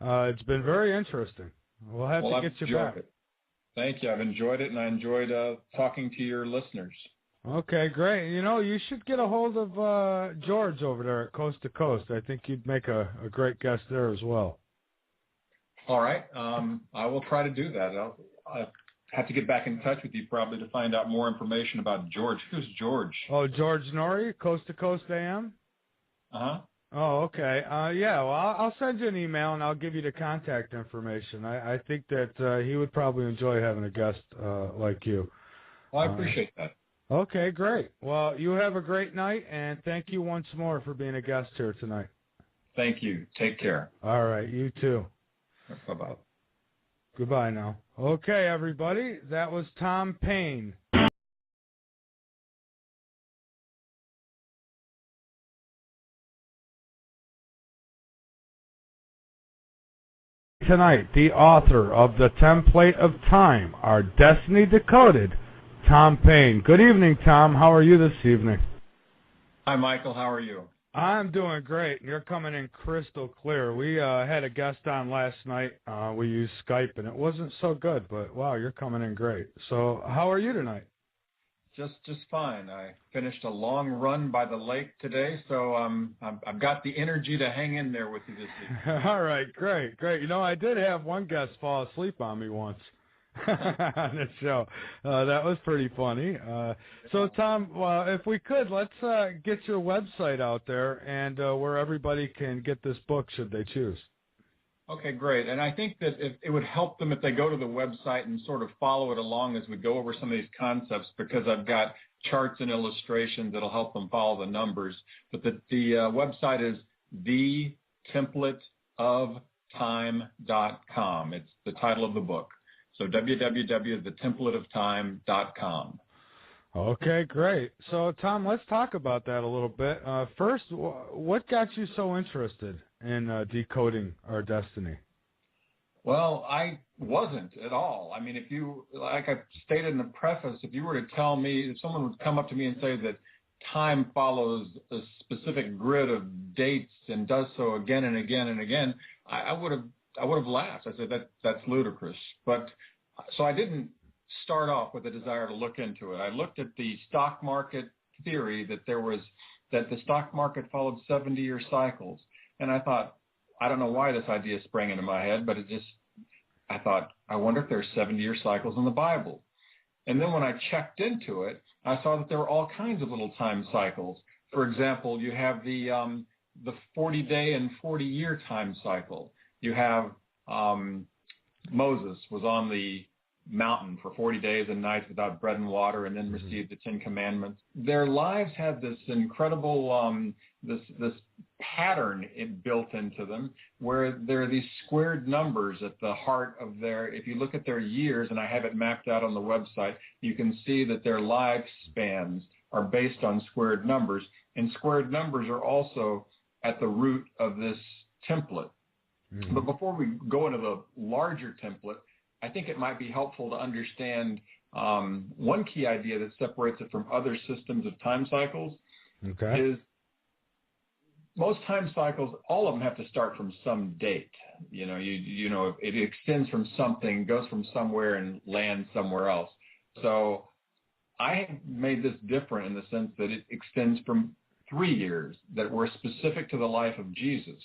Speaker 1: It's been very interesting. We'll have to get you back.
Speaker 2: It. Thank you. I've enjoyed it, and I enjoyed talking to your listeners.
Speaker 1: Okay, great. You know, you should get a hold of George over there at Coast to Coast. I think you'd make a great guest there as well.
Speaker 2: All right. I will try to do that. I'll have to get back in touch with you probably to find out more information about George. Who's George?
Speaker 1: Oh, George Norrie, Coast to Coast AM?
Speaker 2: Uh-huh.
Speaker 1: Oh, okay. Yeah, well, I'll send you an email, and I'll give you the contact information. I think that he would probably enjoy having a guest like you.
Speaker 2: Well, I appreciate that.
Speaker 1: Okay, great. Well, you have a great night, and thank you once more for being a guest here tonight.
Speaker 2: Thank you. Take care.
Speaker 1: All right, you too.
Speaker 2: Bye-bye.
Speaker 1: Goodbye now. Okay, everybody, that was Tom Paine. Tonight, the author of The Template of Time, Our Destiny Decoded, Tom Paine. Good evening, Tom. How are you this evening?
Speaker 2: Hi, Michael. How are you?
Speaker 1: I'm doing great. You're coming in crystal clear. We had a guest on last night. We used Skype, and it wasn't so good, but wow, you're coming in great. So how are you tonight?
Speaker 2: Just fine. I finished a long run by the lake today, so I've got the energy to hang in there with you this evening.
Speaker 1: All right, great. You know, I did have one guest fall asleep on me once on this show. That was pretty funny. So, Tom, if we could, let's get your website out there and where everybody can get this book should they choose.
Speaker 2: Okay, great. And I think that it would help them if they go to the website and sort of follow it along as we go over some of these concepts, because I've got charts and illustrations that'll help them follow the numbers. But the website is www.thetempleoftime.com. It's the title of the book. So www.thetempleoftime.com.
Speaker 1: Okay, great. So, Tom, let's talk about that a little bit. First, what got you so interested in decoding our destiny?
Speaker 2: Well, I wasn't at all. I mean, if you, like I stated in the preface, if you were to tell me, if someone would come up to me and say that time follows a specific grid of dates and does so again and again and again, I would have laughed. I said that's ludicrous. But so I didn't start off with a desire to look into it. I looked at the stock market theory that the stock market followed 70-year cycles, and I thought, I don't know why this idea sprang into my head, but I thought, I wonder if there's 70-year cycles in the Bible. And then when I checked into it, I saw that there were all kinds of little time cycles. For example, you have the 40-day and 40-year time cycle. You have Moses was on the mountain for 40 days and nights without bread and water, and then received the 10 Commandments. Their lives had this incredible this pattern built into them, where there are these squared numbers at the heart of their. If you look at their years, and I have it mapped out on the website, you can see that their lifespans are based on squared numbers, and squared numbers are also at the root of this template. Mm-hmm. But before we go into the larger template, I think it might be helpful to understand one key idea that separates it from other systems of time cycles.
Speaker 1: Okay.
Speaker 2: Is most time cycles, all of them have to start from some date. You know, it extends from something, goes from somewhere and lands somewhere else. So I have made this different in the sense that it extends from 3 years that were specific to the life of Jesus.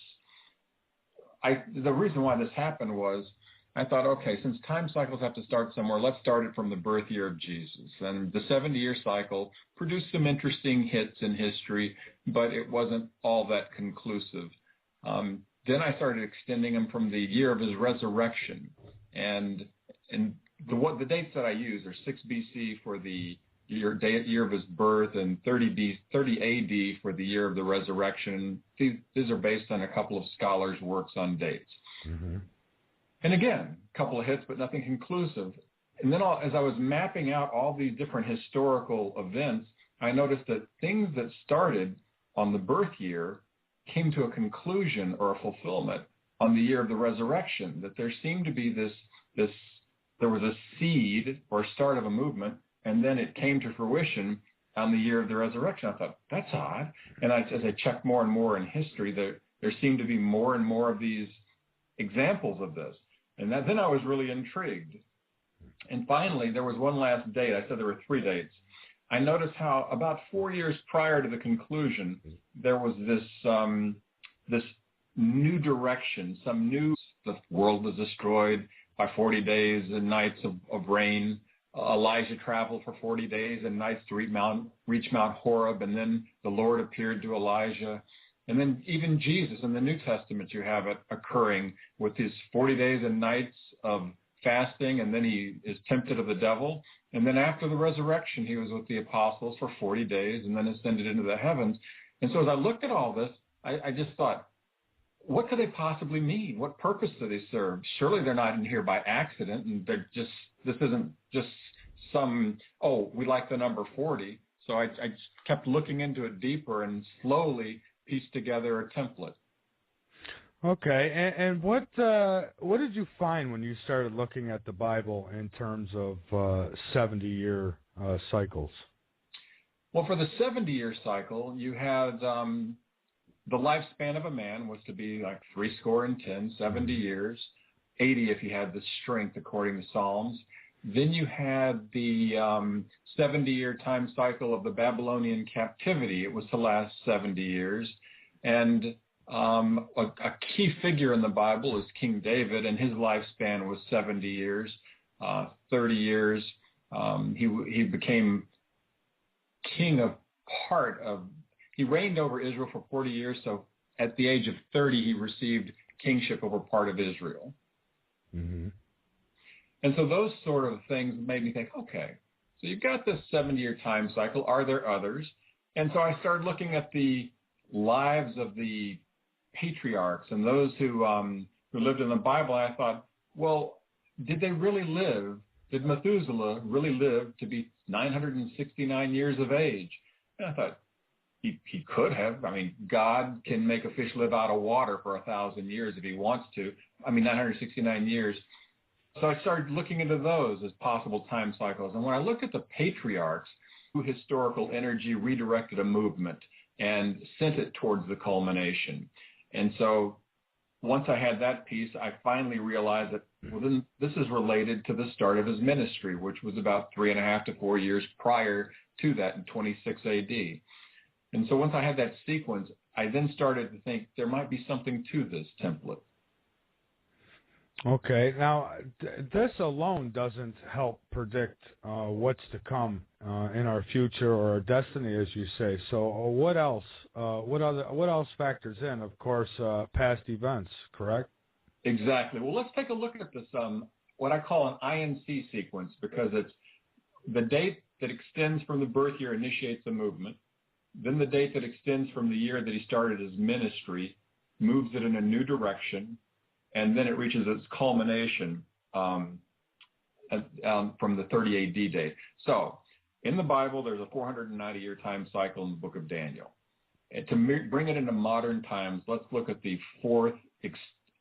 Speaker 2: The reason why this happened was I thought, okay, since time cycles have to start somewhere, let's start it from the birth year of Jesus. And the 70-year cycle produced some interesting hits in history, but it wasn't all that conclusive. Then I started extending them from the year of his resurrection. And the dates that I use are 6 BC for the year of his birth, and 30 AD for the year of the resurrection. These are based on a couple of scholars' works on dates. Mm-hmm. And again, a couple of hits, but nothing conclusive. And then as I was mapping out all these different historical events, I noticed that things that started on the birth year came to a conclusion or a fulfillment on the year of the resurrection, that there seemed to be there was a seed or start of a movement, and then it came to fruition on the year of the resurrection. I thought, that's odd. And as I checked more and more in history, there seemed to be more and more of these examples of this. And then I was really intrigued. And finally, there was one last date. I said there were 3 dates. I noticed how about 4 years prior to the conclusion, there was this new direction, the world was destroyed by 40 days and nights of rain. Elijah traveled for 40 days and nights to reach Mount Horeb, and then the Lord appeared to Elijah. And then even Jesus in the New Testament, you have it occurring with his 40 days and nights of fasting, and then he is tempted of the devil. And then after the resurrection, he was with the apostles for 40 days and then ascended into the heavens. And so as I looked at all this, I just thought, what could they possibly mean? What purpose do they serve? Surely they're not in here by accident, and this isn't just we like the number 40. So I just kept looking into it deeper and slowly pieced together a template.
Speaker 1: Okay, and what did you find when you started looking at the Bible in terms of 70-year cycles?
Speaker 2: Well, for the 70-year cycle, you had the lifespan of a man was to be like 70 years, 80 if he had the strength according to Psalms. Then you had the 70-year time cycle of the Babylonian captivity. It was to last 70 years. And a key figure in the Bible is King David, and his lifespan was 70 years, 30 years. He became king of he reigned over Israel for 40 years, so at the age of 30, he received kingship over part of Israel. Mm-hmm. And so those sort of things made me think, okay, so you've got this 70-year time cycle. Are there others? And so I started looking at the lives of the patriarchs and those who who lived in the Bible. And I thought, well, did they really live? Did Methuselah really live to be 969 years of age? And I thought, he could have. I mean, God can make a fish live out of water for 1,000 years if he wants to. 969 years. So I started looking into those as possible time cycles. And when I looked at the patriarchs, who historical energy redirected a movement and sent it towards the culmination. And so once I had that piece, I finally realized that then this is related to the start of his ministry, which was about 3.5 to 4 years prior to that in 26 AD. And so once I had that sequence, I then started to think there might be something to this template.
Speaker 1: Okay, now this alone doesn't help predict what's to come in our future or our destiny, as you say. So what else? What else factors in? Of course, past events, correct?
Speaker 2: Exactly. Well, let's take a look at this, what I call an INC sequence, because it's the date that extends from the birth year initiates a movement. Then the date that extends from the year that he started his ministry moves it in a new direction, and then it reaches its culmination from the 30 AD date. So in the Bible, there's a 490-year time cycle in the book of Daniel. And to bring it into modern times, let's look at the fourth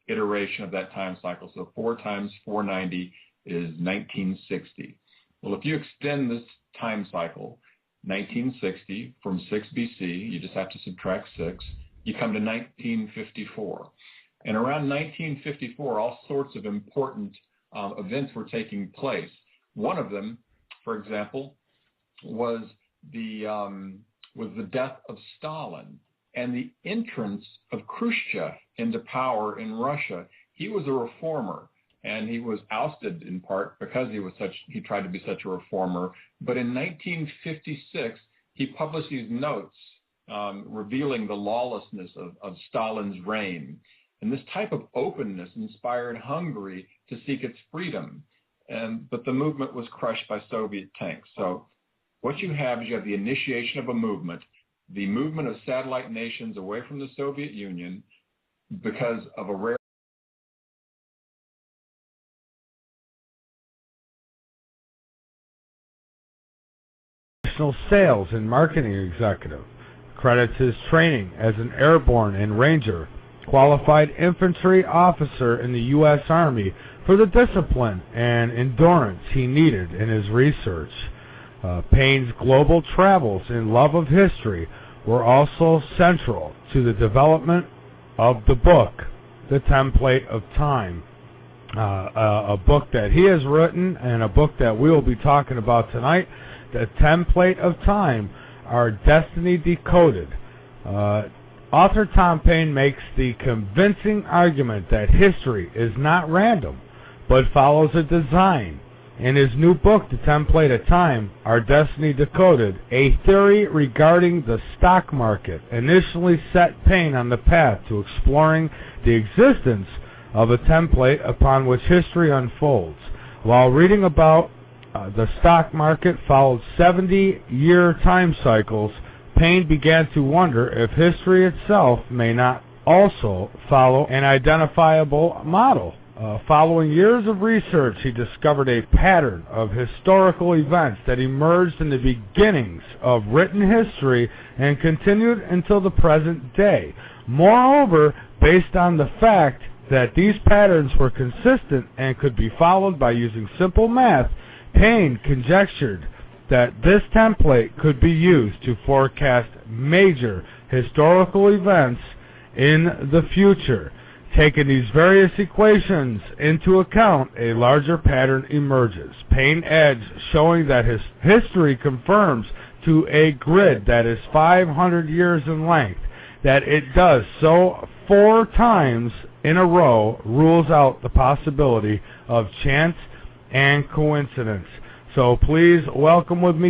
Speaker 2: iteration of that time cycle. So 4 times 490 is 1960. Well, if you extend this time cycle, 1960 from 6 BC, you just have to subtract 6, you come to 1954. And around 1954, all sorts of important events were taking place. One of them, for example, was the death of Stalin and the entrance of Khrushchev into power in Russia. He was a reformer, and he was ousted in part because he tried to be such a reformer. But in 1956, he published these notes revealing the lawlessness of Stalin's reign. And this type of openness inspired Hungary to seek its freedom. But the movement was crushed by Soviet tanks. So what you have is the initiation of a movement, the movement of satellite nations away from the Soviet Union because of a rare
Speaker 1: sales and marketing executive, credits his training as an airborne and ranger qualified infantry officer in the U.S. Army for the discipline and endurance he needed in his research. Payne's global travels and love of history were also central to the development of the book, The Template of Time, a book that he has written and a book that we will be talking about tonight, The Template of Time, Our Destiny Decoded. Author Tom Payne makes the convincing argument that history is not random, but follows a design. In his new book, The Template of Time, Our Destiny Decoded, a theory regarding the stock market initially set Payne on the path to exploring the existence of a template upon which history unfolds. While reading about the stock market followed 70-year time cycles, Payne began to wonder if history itself may not also follow an identifiable model. Following years of research, he discovered a pattern of historical events that emerged in the beginnings of written history and continued until the present day. Moreover, based on the fact that these patterns were consistent and could be followed by using simple math, Payne conjectured that this template could be used to forecast major historical events in the future. Taking these various equations into account, a larger pattern emerges. Payne adds, showing that his history confirms to a grid that is 500 years in length, that it does so 4 times in a row, rules out the possibility of chance and coincidence. So please welcome with me